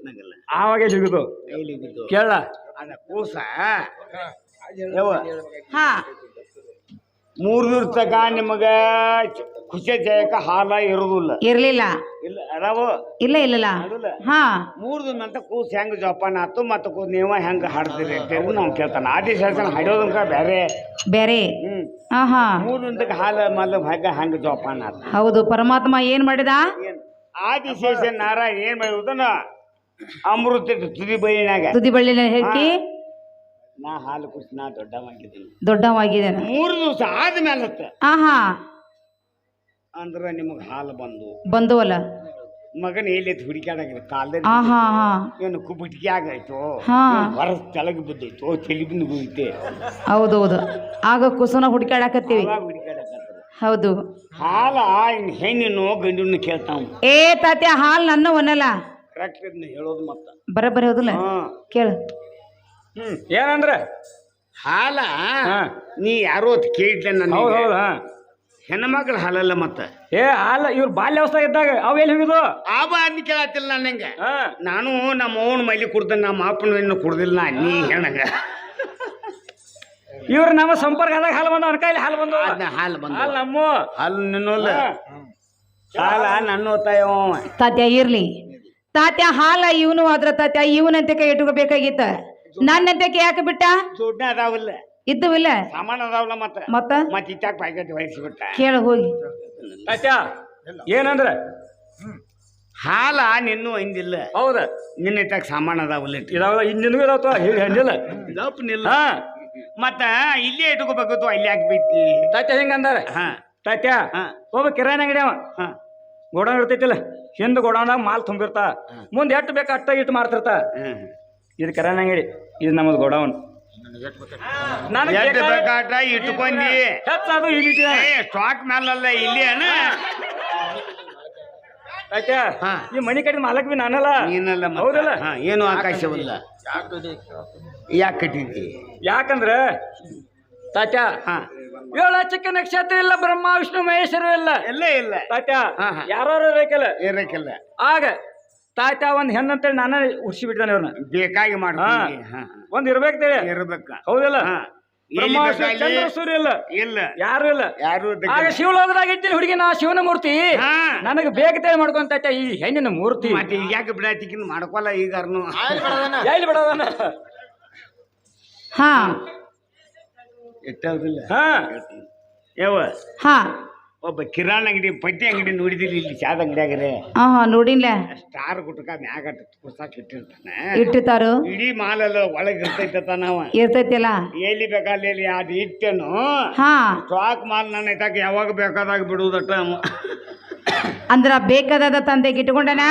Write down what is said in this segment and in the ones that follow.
ಕೂಸ್ನಾಗಲ್ಲ ಆವಾಗ ಸಿಗುದು ಎಲ್ಲಿಗಿದ್ದು ಕೇಳ ಅದ ಕೂಸ ಯವ್ವ ಹಾ 3 ದಿವಸ ತಕ ನಿಮಗ ಖುಷಿ ಜಯಕ ಹಾಲ ಇರುದಿಲ್ಲ ಇರ್ಲಿಲ್ಲ ಇಲ್ಲ ಅದಾವ ಇಲ್ಲ ಇಲ್ಲಲ್ಲ ಹಾ 3 ದಿನ ಅಂತ ಕೂಸ್ ಹೆಂಗ ಜೋಪಾನ ಆತು ಮತ್ತ ಕೂಸ್ ನೀವ ಹೆಂಗ ಹಾಡ್ತೀರಿ ಅಂತೇಳಿ ನಾವು ಕೇಳ್ತಾನ ಆದಿ ಶಾಸನ ಹಾಡೋದಂಕ ಬೇರೆ ಬೇರೆ ಹಾ ಹಾ 3 ದಿನಕ್ಕೆ ಹಾಲ ಮಲ್ಲ ಭಾಗ ಹೆಂಗ ಜೋಪಾನ ಆತ ಹೌದು ಪರಮಾತ್ಮ ಏನ್ ಮಾಡಿದ ಆದಿಶೇಷ ನಾರಾಯಣ ಏನ್ ಮಾಡಿದನ ಅಮೃತ ತುದಿ ಬೈನಾಗ ತುದಿ ಬಳ್ಳಿನ ಹೇಳ್ಕಿ ನಾ ಹಾಲು ಕುಡಿಸಿ ನಾ ದೊಡ್ಡವಾಗಿದ್ದೀನಿ ದೊಡ್ಡವಾಗಿದ್ದೇನೆ 3 ದಿವಸ ಆದ್ಮೇಲೆ ಆಹಾ ಅಂದ್ರ ನಿಮಗ್ ಹಾಲು ಬಂದುವಲ್ಲ ಮಗನ ಎಲ್ಲಿ ಹುಡುಕ್ಯಾಡಾಗಿದೆ ಕಾಲದಲ್ಲಿ ಆಹಾ ಹಾ ಏನು ಕುಬಿಟಿಗೆ ಆಗಾಯ್ತು ಹಾ ಹೊರಸ್ ತೆಳಗ್ ಬಿದ್ದೈತು ತಲೆ ಬಿಂದು ಬೀಳ್ತೆ ಹೌದೌದು ಆಗ ಕುಸುನ ಹುಡುಕಾಡಕತ್ತೀವಿ ಅವಾಗ ಹುಡುಕ್ಯಾಡಕತ್ತದ ಹೌದು ಹಾಲ ಇನ್ ಹೆಣ್ಣಿನೋ ಗಂಡಿನ ಕೇಳ್ತಾವ ಏ ತಾತ್ಯ ಹಾಲ್ ನನ್ನ ಒನ್ನಲ್ಲ ಕರೆಕ್ಟ್ ಇದನ್ನ ಹೇಳೋದು ಮತ್ತ ಬರಬರಿ ಹೌದಲ್ಲ ಕೇಳು ಏನಂದ್ರ ಹಾಲ ನೀ ಯಾರೋ ಅತ್ ಕೇಳಿದ್ದೆ ನನ್ನ ಹೌದು ಹೌದು ಹೆಣ್ಮಕ್ಳ ಹಾಲಲ್ಲ ಮತ್ತ ಏ ಹಾಲ ಇವ್ರ ಬಾಲ್ಯಾವಸ್ಥೆ ಇದ್ದಾಗ ಅವ್ ಎಲ್ಲಿ ಹೋಗಿದ್ವು ಆಬ ಅದ್ನ ಕೇಳತ್ತಿಲ್ಲ ನಂಗೆ ನಾನು ನಮ್ಮ ಅವನ ಮೈಲಿ ಕುಡ್ದ ನಮ್ಮ ಅಪ್ಪನ ಇನ್ನು ಕುಡ್ದಿಲ್ಲ ನೀ ಹೇಳಂಗ ಇವ್ರ ನಮ್ಮ ಸಂಪರ್ಕ ಆದಾಗ ಹಾಲು ಬಂದವ ಅವನ ಕೈಲಿ ಹಾಲು ಬಂದವ ಅದನ್ನ ಹಾಲು ಬಂದ ಹಾಲು ನಮ್ಮ ಹಾಲು ನಿನ್ನೋಲ್ಲ ಹಾಲ ನನ್ನ ಓದ್ತಾಯವ ತಾತ್ಯ ಇರ್ಲಿ ತಾತ್ಯ ಹಾಲ ಇವನು ಆದ್ರ ತಾತ್ಯ ಇವನಂತೆ ಕೈ ಇಟ್ಕೋಬೇಕಾಗಿತ್ತ ನನ್ನಂತೆ ಯಾಕೆ ಬಿಟ್ಟ ದುಡ್ಡ ಅದಾವಲ್ಲ ಇದ್ದುವಿಲ್ಲ ಸಾಮಾನು ಅದಾವಲ್ಲ ಮತ್ತ ಮತ್ತ ಇತ್ತಾಗ ಪ್ಯಾಕೆಟ್ ವಹಿಸ್ಬಿಟ್ಟ ಕೇಳ ಹೋಗಿ ತಾತ್ಯ ಏನಂದ್ರ ಹಾಲ ನಿನ್ನೂ ಹಿಂದಿಲ್ಲ ಹೌದ ನಿನ್ನ ಇತ್ತಾಗ ಸಾಮಾನು ಅದಾವಲ್ಲ ಇದಾವ ಹಿಂದಿನೂ ಇದಾವ ಹೆಂಡಿಲ್ಲ ದಪ್ಪನಿಲ್ಲ ಮತ್ತ ಇಲ್ಲೇ ಇಟ್ಕೋಬೇಕು ಅಲ್ಲಿ ಹಾಕ್ಬಿಟ್ಟಿ ತಾತ್ಯ ಹೆಂಗಂದಾರ ತಾತ್ಯ ಒಬ್ಬ ಕಿರಾಣಿ ಅಂಗಡಿ ಅವ ಗೋಡೌನ್ ಇರ್ತೈತಿಲ್ಲ ಹಿಂದ್ ಗೋಡೌನ್ದಾಗ ಮಾಲ್ ತುಂಬಿರ್ತ ಮುಂದೆ ಎಷ್ಟು ಬೇಕು ಅಟ್ಟ ಇಟ್ಟು ಮಾರ್ತಿರ್ತ ಇದು ಕಿರಾಣಿ ಅಂಗಡಿ ಇದು ನಮ್ಮದು ಗೋಡೌನ್ ಎಷ್ಟು ಬೇಕಾಟ ಇಟ್ಕೊಂಡಿ ಹೆಚ್ಚದು ಈಗ ಸ್ಟಾಕ್ ಮೇಲಲ್ಲ ಇಲ್ಲಿ ತಾತ್ಯ ಈ ಮನಿ ಕಡೆ ಮಾಲಕ್ ಬಿ ನಾನಲ್ಲ ನೀನಲ್ಲ ಹೌದಲ್ಲ ಏನು ಆಕಾಶವಲ್ಲ ಯಾಕೆ ಕಟ್ಟಿದ್ದಿ ಯಾಕಂದ್ರ ತಾತ್ಯ 7 ಚಿಕ್ಕ ನಕ್ಷತ್ರ ಇಲ್ಲ ಬ್ರಹ್ಮ ವಿಷ್ಣು ಮಹೇಶ್ವರು ಇಲ್ಲ ಎಲ್ಲ ಇಲ್ಲ ತಾತ್ಯ ಯಾರು ಇರಬೇಕಲ್ಲ ಇರಕ್ಕಿಲ್ಲ ಆಗ ತಾತ್ಯ ಒಂದ್ ಹೆಣ್ಣಂತೇಳಿ ನಾನೇ ಉಡ್ಸಿ ಬಿಡ್ತಾನೆ ಅವ್ರನ್ನ ಬೇಕಾಗಿ ಮಾಡ ಒಂದ್ ಇರ್ಬೇಕಂತೇಳಿ ಇರ್ಬೇಕ ಹೌದಲ್ಲ ಚಂದ್ರ ಸೂರ್ಯ ಇಲ್ಲ ಇಲ್ಲ ಯಾರು ಇಲ್ಲ ಯಾರು ಆಗ ಶಿವಲೋಕದಾಗ ಇದ್ದೀನಿ ಹುಡುಗಿ ನಾ ಶಿವನ ಮೂರ್ತಿ ನನಗೆ ಬೇಕತೇಳಿ ಮಾಡ್ಕೊಂತ ಈ ಹೆಣ್ಣಿನ ಮೂರ್ತಿ ಮತ್ತೆ ಯಾಕೆ ಬಿಡಾತಿಕಿನ್ ಮಾಡ್ಕೊಲ್ಲ ಈಗಾರ್ನು ಎಲ್ಲಿ ಬಿಡೋದನ್ನ ಹಾ ಇಟ್ಟದಿಲ್ಲ ಯಾವ ಹಾ ಒಬ್ಬ ಕಿರಾಣ ಅಂಗಡಿ ಪಟ್ಟಿ ಅಂಗಡಿ ನೋಡಿದಿಲ್ಲ ಇಲ್ಲಿ ಚಾದ ಅಂಗಡಿಯಾಗ್ರೆ ನೋಡಿಲ್ಲ ಸ್ಟಾರ್ ಗುಟ್ಕ ಮ್ಯಾಗ ಕುರ್ಸಾಕ್ ಇಟ್ಟಿರ್ತಾನೆ ಇಟ್ಟಿರ್ತಾರು ಇಡೀ ಮಾಲೆಲ್ಲ ಒಳಗೆ ಇರ್ತೈತ ನಾವ ಇರ್ತೈತಿಲ್ಲ ಎಲ್ಲಿ ಬೇಕಾದಲ್ಲಿ ಅದು ಇಟ್ಟೇನು ಹಾ ಸ್ಟಾಕ್ ಮಾಲ್ ನನ್ನ ಇಟ್ಟಾಕ ಯಾವಾಗ ಬೇಕಾದಾಗ ಬಿಡುವುದಟ್ಟ ಅಂದ್ರ ಬೇಕಾದ ತಂದೆಗೆ ಇಟ್ಕೊಂಡನ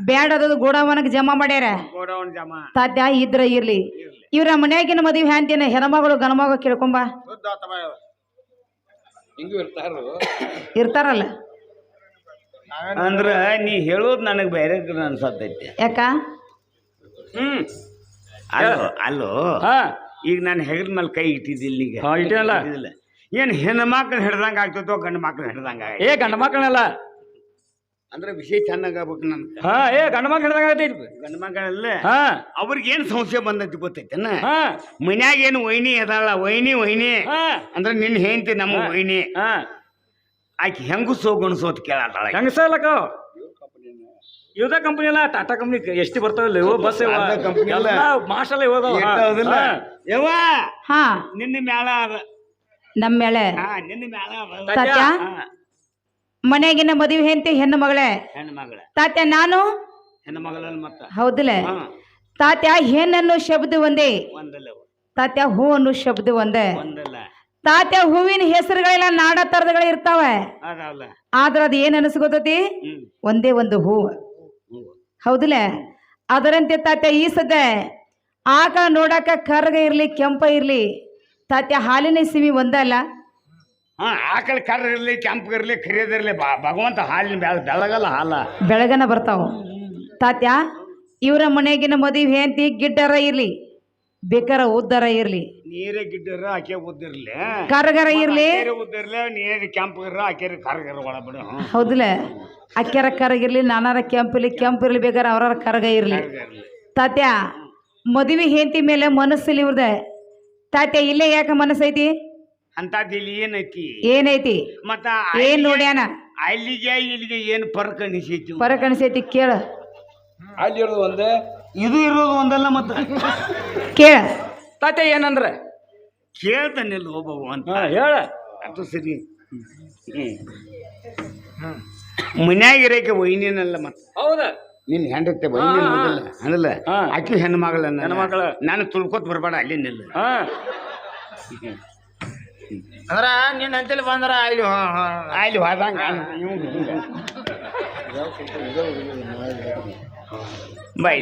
ಬ್ಯಾಡದ ಗೋಡವನಕ್ ಜಮಾ ಮಾಡ್ಯಾರ ಗೋಡೌನ್ ಜಮಾ ತಾತ್ಯ ಇದ್ರ ಇರ್ಲಿ ಇವ್ರ ಮನ್ಯಾಗಿನ ಮದುವೆ ಹ್ಯಾಂತಿನ ಹೆಣ್ಮಗಳು ಗಣಮಗ ಕೇಳ್ಕೊಂಬ ಇರ್ತಾರಲ್ಲ ಅಂದ್ರ ನೀ ಹೇಳೋದ್ ನನಗ್ ಬೇರೆ ಅನ್ಸತೈತಿ ಯಾಕ ಅಲ್ಲೋ ಈಗ ನಾನು ಹೆಗಲ ಮೇಲೆ ಕೈ ಇಟ್ಟಿದ್ದಿಲ್ಲ ಈಗ ಇಟ್ಟಿಲ್ಲ ಏನ್ ಹೆಣ್ಮಕ್ಳು ಹಿಡ್ದಂಗ ಆಗ್ತೈತೋ ಗಂಡು ಮಕ್ಳು ಹಿಡ್ದಂಗ ಗಂಡ ಮಕ್ಕಳಲ್ಲ ಅಂದ್ರೆ ವಿಷಯ ಚೆನ್ನಾಗ್ ಆಗ್ಬೇಕು ನನ್ ಗಂಡ ಮಕ್ಳು ಹಿಡ್ದಂಗ ಗಂಡು ಮಕ್ಕಳಲ್ಲ ಅವ್ರಿಗೆ ಏನ್ ಸಂಶಯ ಬಂದೈತಿ ಗೊತ್ತೈತೇನ ಮನ್ಯಾಗ ಏನು ವೈನಿ ಅದಾಳ ವೈನಿ ಅಂದ್ರೆ ನಿನ್ನ ಹೆಂಡತಿ ನಮ್ಮ ವೈನಿ ಆಕಿ ಹೆಂಗಸೋ ಗಣಸೋತ್ ಕೇಳತ್ತಾಳ ಹೆಂಗಸಲ್ಲಕ್ಕ ಇವ್ದ ಕಂಪನಿ ಅಲ್ಲ ಟಾಟಾ ಕಂಪನಿ ಎಷ್ಟು ಬರ್ತಾವಲ್ಲ ಇವು ಬಸ್ ಮಾರ್ಷಲ್ ಇರೋದಿಲ್ಲ ಯವ್ವ ನಿನ್ನ ಮ್ಯಾಲ ನಮ್ಮ ಮೇಳೆ ನಿನ್ನ ಮ್ಯಾಲ ತಾತ್ಯ ಮನೆಯಾಗಿನ ಮದುವೆ ಹೆಂಡತಿ ಹೆಣ್ಣು ಮಗಳೇ ಹೆಣ್ಣು ಮಗಳ ತಾತ್ಯ ನಾನು ಹೆಣ್ಣು ಮಗಳಲ್ಲ ಮತ್ತ ಹೌದಿಲ್ಲ ತಾತ್ಯ ಹೆಣ್ಣನ್ನು ಶಬ್ದ ಒಂದೇ ತಾತ್ಯ ಹೂ ಅನ್ನೋ ಶಬ್ದ ಒಂದೇ ತಾತ್ಯ ಹೂವಿನ ಹೆಸರುಗಳೆಲ್ಲ ನಾಡ ತರದಗಳು ಇರ್ತಾವೆ ಆದ್ರ ಅದ್ ಏನ್ ಅನಿಸ್ಕೊತತಿ ಒಂದೇ ಒಂದು ಹೂವು ಹೌದಿಲ್ಲ ಅದರಂತೆ ತಾತ್ಯ ಈ ಸದ್ದ ಆಗ ನೋಡಾಕ ಕರ್ಗ ಇರ್ಲಿ ಕೆಂಪ ಇರ್ಲಿ ತಾತ್ಯ ಹಾಲಿನ ಸಿಮಿ ಒಂದಲ್ಲ ಆಕಳ ಕರ್ರ ಇರ್ಲಿ ಕೆಂಪು ಇರ್ಲಿ ಕರಿಯೋದಿರ್ಲಿ ಭಗವಂತ ಹಾಲಿನ ಬೆಳಗಲ್ಲ ಹಾಲ ಬೆಳಗನ ಬರ್ತಾವ ತಾತ್ಯ ಇವರ ಮನೆಗಿನ ಮದುವೆ ಹೆಂಡತಿ ಗಿಡ್ಡರ ಇರ್ಲಿ ಬೇಕಾರ ಉದ್ದಾರ ಇರ್ಲಿ, ನೀರೇ ಗಿಡ್ಡರ ಆಕೆ ಉದ್ದಿರ್ಲಿ, ಕರಗರ ಇರ್ಲಿ, ಉದ್ದಿರ್ಲಿ, ನೀರು ಕೆಂಪು ಇರ ಆಕೆ ಕರಗರ ಒಳ ಬಿಡು. ಹೌದಿಲ್ಲ? ಅಕ್ಕ್ಯಾರ ಕರಗಿರ್ಲಿ, ನಾನಾರ ಕೆಂಪಿರ್ಲಿ, ಕೆಂಪು ಇರ್ಲಿ, ಬೇಕಾರೆ ಅವ್ರಾರ ಕರಗ ಇರ್ಲಿ. ತಾತ್ಯ ಮದುವೆ ಹೆಂಡತಿ ಮೇಲೆ ಮನಸ್ಸಲ್ಲಿ ಇವ್ರದ ತಾತ್ಯ ಇಲ್ಲೇ ಯಾಕೆ ಮನಸ್ಸೈತಿ ಅಂತದ್ ಇಲ್ಲಿ ಏನೈತಿ ಏನೈತಿ ಮತ್ತ ಏನ್ ನೋಡ್ಯಾನ ಅಲ್ಲಿಗೆ ಇಲ್ಲಿಗೆ ಏನ್ ಫರ್ಕ್ ಅನಿಸೈತಿ? ಪರಕ್ ಅನಿಸೈತಿ ಕೇಳ. ಅಲ್ಲಿ ಇರೋದು ಒಂದೇ, ಇದು ಇರೋದು ಒಂದಲ್ಲ ಮತ್ತ ಕೇಳ ತಾತೆ ಏನಂದ್ರ ಕೇಳ್ತಾನಿಲ್ಲ ಒಬ್ಬವ ಅಂತ ಹೇಳ. ಅದು ಸರಿ. ಮನ್ಯಾಗ ಇರಕ್ಕೆ ವೈನಿನಲ್ಲ ಮತ್ತ ಹೌದ ನಿನ್ ಹೆಂಡತ್ತೆ ವೈನಿ ಅನ್ನೋದಿಲ್ಲ ಅನ್ನಲ್ಲ. ಆಕಿ ಹೆಣ್ಣು ಮಗಳ ಹೆಣ್ಮಗಳ. ನಾನು ತುಳ್ಕೊತ್ ಬರಬೇಡ ಅಲ್ಲಿ ನಿಲ್ಲ. ಅಂದ್ರ ನಿನ್ನ ಅಂತೇಳಿ ಬಂದ್ರ ಅಲ್ಲಿ ಅಲ್ಲಿ ಹೋದಂಗ ಬಾಯ್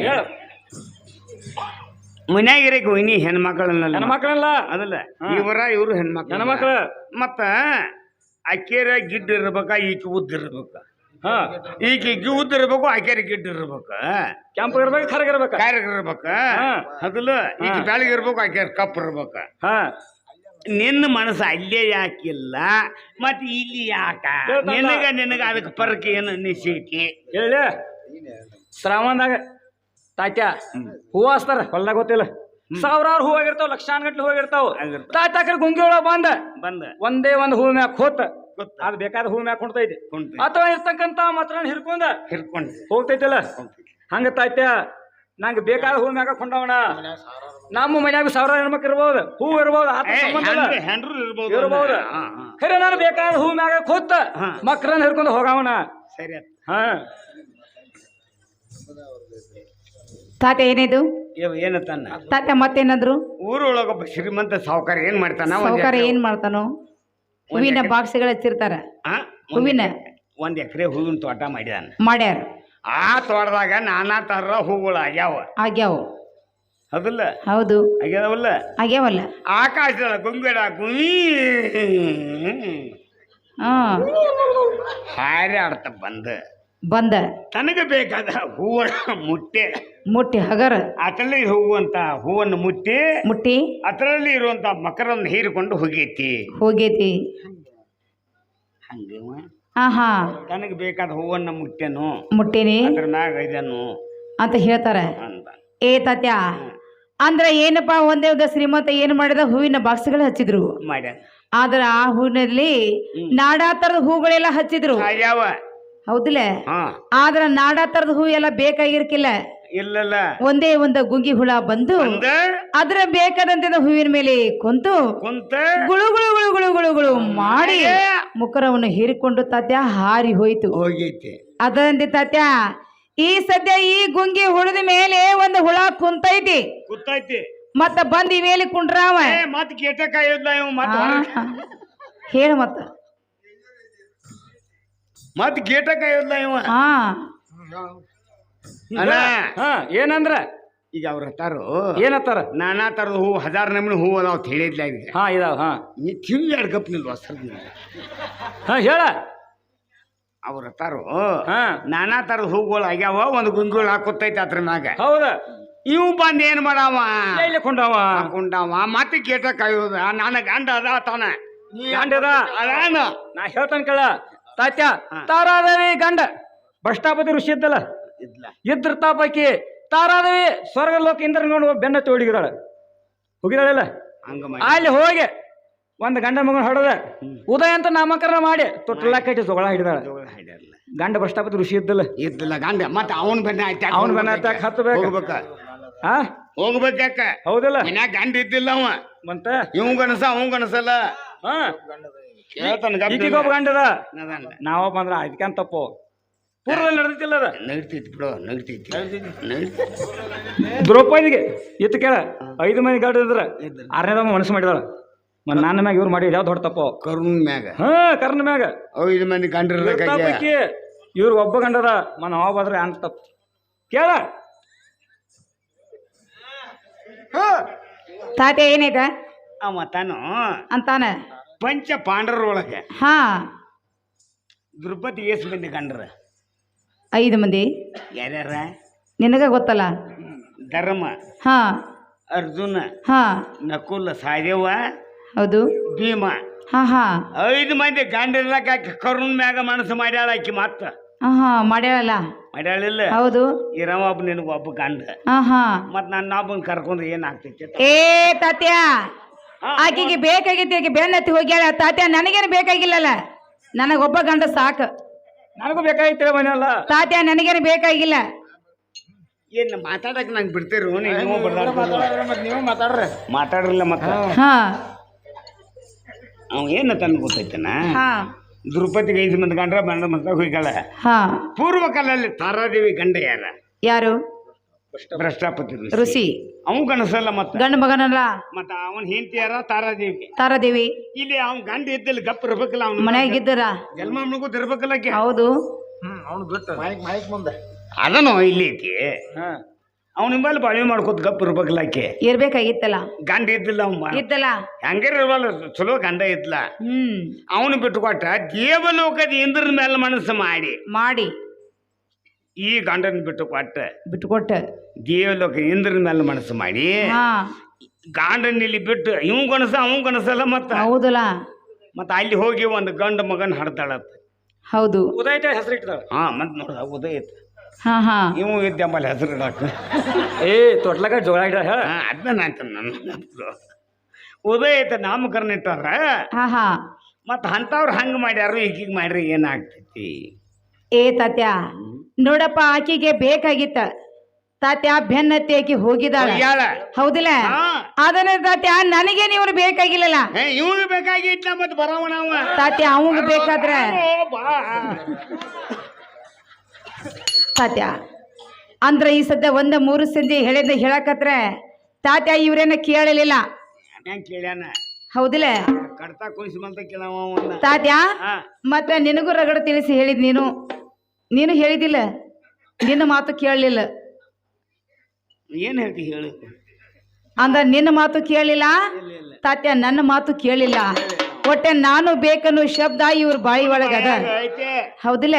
ಮನ್ಯಾಗ ಇರಕ್ಕೆ ವೈನಿ ಹೆಣ್ಮಕ್ಳನ್ನಲ್ಲ, ಹೆಣ್ಮಕ್ಳಲ್ಲ ಅದಲ್ಲ ಇವರು ಹೆಣ್ಮಕ್ಳು ಹೆಣ್ಮಕ್ಳು. ಮತ್ತ ಅಕ್ಕೇರ ಗಿಡ್ಡ ಇರ್ಬೇಕ, ಈಕೆ ಉದ್ದ ಇರ್ಬೇಕ. ಈಕೆ ಉದ್ದ ಇರ್ಬೇಕು, ಆಕೆರ ಗಿಡ್ಡ ಇರ್ಬೇಕ, ಕೆಂಪು ಇರ್ಬೇಕು, ಕರಗಿರ್ಬೇಕ, ಕಾರ್ಯ ಇರ್ಬೇಕ. ಅದಲ್ಲ ಈಕೆ ಬೆಳಗ್ಗೆ ಇರ್ಬೇಕು, ಆಕೆರ ಕಪ್ಪು ಇರ್ಬೇಕ. ನಿನ್ನ ಮನಸ್ಸು ಅಲ್ಲೇ ಯಾಕಿಲ್ಲ ಮತ್ ಇಲ್ಲಿ ಯಾಕ? ನಿನಗ ಅದಕ್ಕೆ ಪರಕ ಏನು ಅನಿಸೈತಿ ಹೇಳಿ. ಶ್ರಾವಣದಾಗ ತಾತ್ಯ ಹೂವ ಹಚ್ತಾರ ಹೊಲ್ದಾಗ, ಗೊತ್ತಿಲ್ಲ ಸಾವಿರಾರು ಹೂವಾಗಿರ್ತಾವ, ಲಕ್ಷಾನ್ಗಟ್ಲೆ ಹೂವಾಗಿರ್ತಾವ. ತಾತ್ಯಾಕರ ಗುಂಗಿ ಒಳಗ ಬಂದ ಒಂದೇ ಒಂದು ಹೂ ಮ್ಯಾಕ್ ಹೋತ ಅದು ಬೇಕಾದ ಹೂ ಮ್ಯಾಕ್ ಕುಂತೈತಿ, ಅಥವಾ ಇರ್ತಕ್ಕಂತ ಮಾತ್ರ ಹಿಡ್ಕೊಂಡ ಹೋಗ್ತೈತಿಲ್ಲ. ಹಂಗ ತಾತ್ಯ ನಂಗೆ ಬೇಕಾದ ಹೂ ಮ್ಯಾಕ ಕೊಂಡವಣ. ನಮ್ಮ ಮನ್ಯಾಗ ಸಾವಿರ ಹೆಣ್ಮಕ್ಳು ಇರ್ಬೋದು, ಹೂ ಇರ್ಬೋದು, ಇರ್ಬೋದು. ಖರೆ ನಾನು ಬೇಕಾದ ಹೂ ಮ್ಯಾಗ ಕೂತ ಮಕ್ಕಳನ್ನ ಹಿಡ್ಕೊಂಡು ಹೋಗವಣ. ಸರಿ. ಹಾ ತಾತ್ಯ ಏನಿದು ಏನತ್ತಾನ ತಾತ್ಯ ಮತ್ತೇನಾದ್ರು? ಊರೊಳಗ ಒಬ್ಬ ಶ್ರೀಮಂತ ಸಾವುಕಾರ ಏನ್ ಮಾಡ್ತಾನ? ಸಾವುಕಾರ ಏನ್ ಮಾಡ್ತಾನೋ? ಹೂವಿನ ಬಾಕ್ಸ್ಗಳು ಹಚ್ಚಿರ್ತಾರ, ಹೂವಿನ 1 ಎಕರೆ ಹೂವಿನ ತೋಟ ಮಾಡ್ಯಾರ. ಆ ತೋಟದಾಗ ನಾನಾ ತರ ಹೂಗಳು ಆಗ್ಯಾವ. ಹೌದಲ್ಲ? ಹೌದು ಆಗ್ಯಾವಲ್ಲ. ಆಗ್ಯಾವಲ್ಲ. ಆಕಾಶದ ಗುಂಗಡ ಗುಮಿ ಹಾರಾಡ್ತ ಬಂದ ತನಗೆ ಬೇಕಾದ ಹೂವನ್ನ ಮುಟ್ಟಿ ಹಗರ ಅದರಲ್ಲಿ ಹೂವಂತ ಹೂವನ್ನು ಮುಟ್ಟಿ ಅದರಲ್ಲಿ ಇರುವಂತ ಮಕರನ್ನು ಹೀರಿಕೊಂಡು ಹೋಗೈತಿ. ಹಂಗ ತನಗೆ ಬೇಕಾದ ಹೂವನ್ನ ಮುಟ್ಟೇನಿ ಅದ್ರ ಮ್ಯಾಗ ಇದನ್ನು ಅಂತ ಹೇಳ್ತಾರ. ಏ ತಾತ್ಯ ಅಂದ್ರ ಏನಪ್ಪಾ, ಒಂದೇ ಶ್ರೀಮಂತ ಏನ್ ಮಾಡಿದ ಹೂವಿನ ಬಾಕ್ಸ್ಗಳು ಹಚ್ಚಿದ್ರು, ಆದ್ರ ಆ ಹೂವಿನಲ್ಲಿ ನಾಡಾ ತರದ ಹೂಗಳೆಲ್ಲ ಹಚ್ಚಿದ್ರು. ಹೌದಿಲ್ಲ? ಆದ್ರ ನಾಡಾ ತರದ ಹೂ ಎಲ್ಲ ಬೇಕಾಗಿರ್ಕಿಲ್ಲ. ಇಲ್ಲಲ್ಲ, ಒಂದೇ ಒಂದು ಗುಂಗಿ ಹುಳ ಬಂದು ಅದ್ರ ಬೇಕಾದಂತ ಹೂವಿನ ಮೇಲೆ ಕುಂತು ಗುಳು ಗುಳು ಗುಳು ಗುಳು ಗುಳು ಗುಳು ಮಾಡಿ ಮುಖರವನ್ನು ಹೀರಿಕೊಂಡು ತಾತ್ಯ ಹಾರಿ ಹೋಯ್ತು. ಅದರಂತೆ ತಾತ್ಯ ಈ ಸದ್ಯ ಈ ಗುಂಗಿ ಹುಳದ ಮೇಲೆ ಒಂದು ಹುಳ ಕುಂತೈತಿ. ಮತ್ತ ಬಂದ್ ಈ ಮೇಲೆ ಕುಂಡ್ರಾವ ಮತ್ ಕೇಟಕಾಯಿ ಹೇಳ ಮತ್ ಗೇಟಕಾಯಿ ಇವ ಏನಂದ್ರ ಈಗ ಅವ್ರ ಹತ್ತಾರು ಏನತ್ತಾರ? ನಾನಾ ತರದ ಹೂ 1000 ನಮೂನಿ ಹೂ ಅದಾವ ಹೇಳಿದ್ಲ. ಇದಾವ. ನೀ ತಿಂಗಳು 2 ಕಪ್ ನಿಲ್ವ ಸರ್ ಹೇಳ. ಅವ್ರ ಹತ್ತಾರು ನಾನಾ ತರದ ಹೂಗಳು ಆಗ್ಯಾವ, ಒಂದು ಗುಂಗುಗಳು ಹಾಕುತ್ತೈತಿ ಅದ್ರ ಮ್ಯಾಗ. ಹೌದ. ಇವು ಬಂದ್ ಏನ್ ಮಾಡಾವ ಕುಂಡಾವ ಮತ್ತೆ ಗೇಟ ಕಾಯೋದ. ನನ್ನ ಗಂಡ ಅದ ತಾನ ಗಂಡದ ಅದಾನ. ನಾ ಹೇಳ್ತಾನ ಕೇಳ ತಾತ್ಯ, ತಾರಾದೇವಿ ಗಂಡ ಭ್ರಷ್ಟಾಪತಿ ಋಷಿ ಇದ್ದಲ್ಲ, ಇದ್ರ ತಾಪಕಿ ತಾರಾದೇವಿ ಸ್ವರ್ಗ ಲೋಕ ಇಂದ್ರಗೊಂಡು ಬೆನ್ನ ಹೋಗಿದಾಳಿಲ್ಲ. ಅಲ್ಲಿ ಹೋಗಿ ಒಂದ್ ಗಂಡ ಮಗನ ಹೊಡೆದ ಉದಯ ಅಂತ ನಾಮಕರಣ ಮಾಡಿ ತೊಟ್ಟಲ ಕಟ್ಟಿ ಜೋಳ ಹಿಡಿದಾಳ. ಗಂಡ ಭ್ರಷ್ಟಾಪತಿ ಋಷಿ ಇದ್ದಲ್ಲ ಗಂಡ ಮತ್ತೆ ಅವನ್ ಬೆನ್ನ ಅವನ್ ಬೆನ್ನ ಹತ್ತಬೇಕು. ಹೋಗ್ಬೇಕ ಹೌದಲ್ಲ? ಮನ್ಯಾಗ ಗಂಡ ಇದ್ದಿಲ್ಲ ಅವ, ಮತ್ತ ಇವಂಗನಸ ಅವಂಗನಸಲ್ಲ. ಈಗಿಗೊಬ್ಬ ಗಂಡದ ನಾವಪ್ಪ ಅಂದ್ರ ಅದಕ್ಕಂತ ತಪ್ಪು ಪೂರ್ವದಲ್ಲಿ ನಡೆದಿಲ್ಲ. ಅದ ನಡಿತೈತಿ ಬಿಡು, ನಡಿತೈತಿ. ದ್ರೌಪದಿಗೆ ಇತ್ತು ಕೇಳ 5 ಮಂದಿ ಗಂಡ ಇದ್ರ 6ನೇದಮ್ಮ ಮನಸ್ಸು ಮಾಡಿದಾಳ. ನನ್ನ ಮ್ಯಾಗ ಇವ್ರು ಮಾಡಿ ಯಾವ್ದು ದೊಡ್ಡ ತಪ್ಪು? ಕರ್ನ ಮ್ಯಾಗ. ಕರ್ನ ಮ್ಯಾಗ 5 ಮಂದಿ ಗಂಡ ಇವ್ರು ಒಬ್ಬ ಗಂಡದ ನಾವ್ ಬಂದ್ರೆ ಅಂತ ತಪ್ಪು ಕೇಳ. ತಾತೆ ಏನೈತ ಅವ ತಾನು ಅಂತಾನ ಪಂಚ ಪಾಂಡರೊಳಗೆ ದ್ರೌಪದಿ ಎಷ್ಟು ಮಂದಿ ಗಂಡ್ರ? 5 ಮಂದಿ. ಯಾರ್ಯಾರ ನಿನಗ ಗೊತ್ತಲ್ಲ? ಧರ್ಮ, ಅರ್ಜುನ, ಹಾ ನಕುಲ, ಸಹದೇವ, ಹೌದು ಭೀಮ, ಹಾ ಹಾ 5 ಮಂದಿ ಗಂಡಿರ್ಲಕ್ಕ ಆಕಿ ಕರುಣ್ ಮ್ಯಾಗ ಮನಸ್ಸು ಮಾಡ್ಯಾಳ. ಆಕಿ ಮತ್ತ ಹಾ ಹಾ ಮಾಡ್ಯಾಳಲ್ಲ. ಮಾಡ್ಯಾಳಿಲ್ಲ. ಹೌದು. ಇರವ ಒಬ್ಬ ನಿನಗ ಒಬ್ಬ ಗಂಡ, ಹಾ ಹಾ ಮತ್ ನನ್ನ ಒಬ್ಬನ್ ಕರ್ಕೊಂಡ್ರೆ ಏನಾಗ್ತೈತಿ? ಏ ತಾತ್ಯ, ಆಕಿಗೆ ಬೇಕಾಗಿತ್ತು, ಆಕೆ ಬೆನ್ನತ್ತಿ ಹೋಗ್ಯಾಳ. ತಾತ್ಯ ನನಗೇನು ಬೇಕಾಗಿಲ್ಲಲ್ಲ, ನನಗೊಬ್ಬ ಗಂಡ ಸಾಕು. ನನಗೂ ಬೇಕಾಗಿತ್ತು ಮನೆಯಲ್ಲ ತಾತ್ಯ, ನನಗೇನು ಬೇಕಾಗಿಲ್ಲ. ಏನ್ ಮಾತಾಡಕ್ ನಂಗೆ ಬಿಡ್ತೀರು? ನೀವು ನೀವು ಮಾತಾಡ್ರಿ. ಮಾತಾಡ್ರಲ್ಲ ಮತ್ತ. ಹಾ ಅವ್ ಏನ ತನ್ ಗೊತ್ತೈತನ, ಹಾ ದ್ರೌಪದಿಗೆ 5 ಮಂದಿ ಗಂಡ್ರ ಬಂಡ ಮಂದ ಹೋಗ್ಯಾಳ. ಹಾ ಪೂರ್ವ ಕಾಲದಲ್ಲಿ ತಾರಾದೇವಿ ಗಂಡ ಯಾರ? ಯಾರು? ಭ್ರಷ್ಟಾಪತಿ ಋಷಿ. ಅವ್ ಗಣಸಲ್ಲ ಮತ್ತ ಗಂಡ ಮಗನಲ್ಲ. ಮತ್ತ ಅವನ್ ಹೆಂಡತಿ ಯಾರ? ತಾರಾದೇವಿ. ತಾರಾದೇವಿ. ಇಲ್ಲಿ ಅವ್ನ್ ಗಂಡ ಇದ್ದಲ್ಲಿ ಗಪ್ ಇರ್ಬೇಕಲ್ಲ, ಅವ್ನ ಮನ್ಯಾಗಿದ್ದರ. ಜನ್ಮಗೂ ತಿರ್ಬೇಕಲ್ಲ ಆಕಿ. ಹೌದು. ಅವ್ನು ಬಿಟ್ಟು ಮೈಕ್ ಮುಂದೆ ಅದನ್ನು ಇಲ್ಲಿ ಐತಿ. ಅವ್ನ ನಿಂಬಲ್ಲಿ ಬಾಳಿ ಮಾಡ್ಕೋತ ಗಪ್ ಇರ್ಬೇಕಲ್ಲ ಆಕೆ. ಇರ್ಬೇಕಾಗಿತ್ತಲ್ಲ. ಗಂಡ ಇದ್ದಿಲ್ಲ ಅವ್ ಇದ್ದಲ್ಲ. ಹಂಗಿರವಲ್ಲ, ಚಲೋ ಗಂಡ ಇದ್ಲ. ಅವನು ಬಿಟ್ಟುಕೊಟ್ಟ ದೇವಲೋಕದ ಇಂದ್ರನ ಮೇಲೆ ಮನಸ್ಸು ಮಾಡಿ ಈ ಗಂಡನ ಬಿಟ್ಟುಕೊಟ್ಟ ದೇವಲೋಕ ಇಂದ್ರನ ಮೇಲೆ ಮನಸ್ಸು ಮಾಡಿ ಗಂಡನ ಇಲ್ಲಿ ಬಿಟ್ಟು ಇವ್ ಗಣಸ ಅವ್ ಗಣಸಲ್ಲ. ಮತ್ತ ಹೌದಲ್ಲ. ಮತ್ತ ಅಲ್ಲಿ ಹೋಗಿ ಒಂದು ಗಂಡ ಮಗನ್ ಹಡ್ತಾಳತ್ತ. ಹೌದು. ಉದಯ ಹೆಸರು ಇಟ್ಟದ. ಹಾ ಮತ್ ನೋಡ ಉದಯ ಹಾ ಹಾ ಇವ್ ಇದ್ದ ಆಮೇಲೆ ಹೆಸರು ಇಡಾಕ ಏ ತೊಟ್ಲಾಗ ಜೋಳ ಇಡ ಹೇಳ. ಅದನ್ನ ಅಂತ ನನ್ನ ಉದಯ ಐತೆ ನಾಮಕರಣ ಇಟ್ಟಾರ. ಹಾ ಹಾ ಮತ್ತ ಅಂತವ್ರು ಹಂಗ ಮಾಡ್ಯಾರು, ಈಗೀಗ ಮಾಡ್ರಿ ಏನಾಗ್ತೈತಿ? ಏ ತಾತ್ಯ ನೋಡಪ್ಪ, ಆಕಿಗೆ ಬೇಕಾಗಿತ್ತ. ತಾತ್ಯ ಬೆನ್ನತ್ತಿ ಆಕಿ ಹೋಗಿದಾಳ. ಹೌದಿಲ್ಲ? ಅದನ್ನ ತಾತ್ಯ ನನಗೆ ನೀವು ಬೇಕಾಗಿಲ್ಲಲ್ಲ. ಇವಾಗ ಬೇಕಾಗಿತ್ತ ಮತ್ ಬರವ ನಾವ. ತಾತ್ಯ ಅವಂಗ ಬೇಕಾದ್ರ ತಾತ್ಯ ಅಂದ್ರ ಈ ಸದ್ಯ 1-3 ಸಂಜೆ ಹೇಳಿದ ಹೇಳಕತ್ರ ತಾತ್ಯ ಇವ್ರೇನ ಕೇಳಲಿಲ್ಲ. ಕೇಳ್ಯಾನ. ಹೌದಿಲ್ಲ? ಕಡ್ತಾ ಕುಣಿಸಿ ಮಂತ ಕೇಳವ ತಾತ್ಯ. ಮತ್ತೆ ನಿನಗೂ ರಗಡ ತಿಳಿಸಿ ಹೇಳಿದ್ ನೀನು ಹೇಳಿದಿಲ್ಲ, ನಿನ್ನ ಮಾತು ಕೇಳಲಿಲ್ಲ. ಏನ್ ಹೇಳ್ತಿ ಹೇಳು? ಅಂದ್ರ ನಿನ್ನ ಮಾತು ಕೇಳಲಿಲ್ಲ ತಾತ್ಯ, ನನ್ನ ಮಾತು ಕೇಳಿಲ್ಲ. ಒಟ್ಟೆ ನಾನು ಬೇಕನ್ನು ಶಬ್ದ ಇವ್ರ ಬಾಯಿ ಒಳಗದ. ಹೌದಿಲ್ಲ?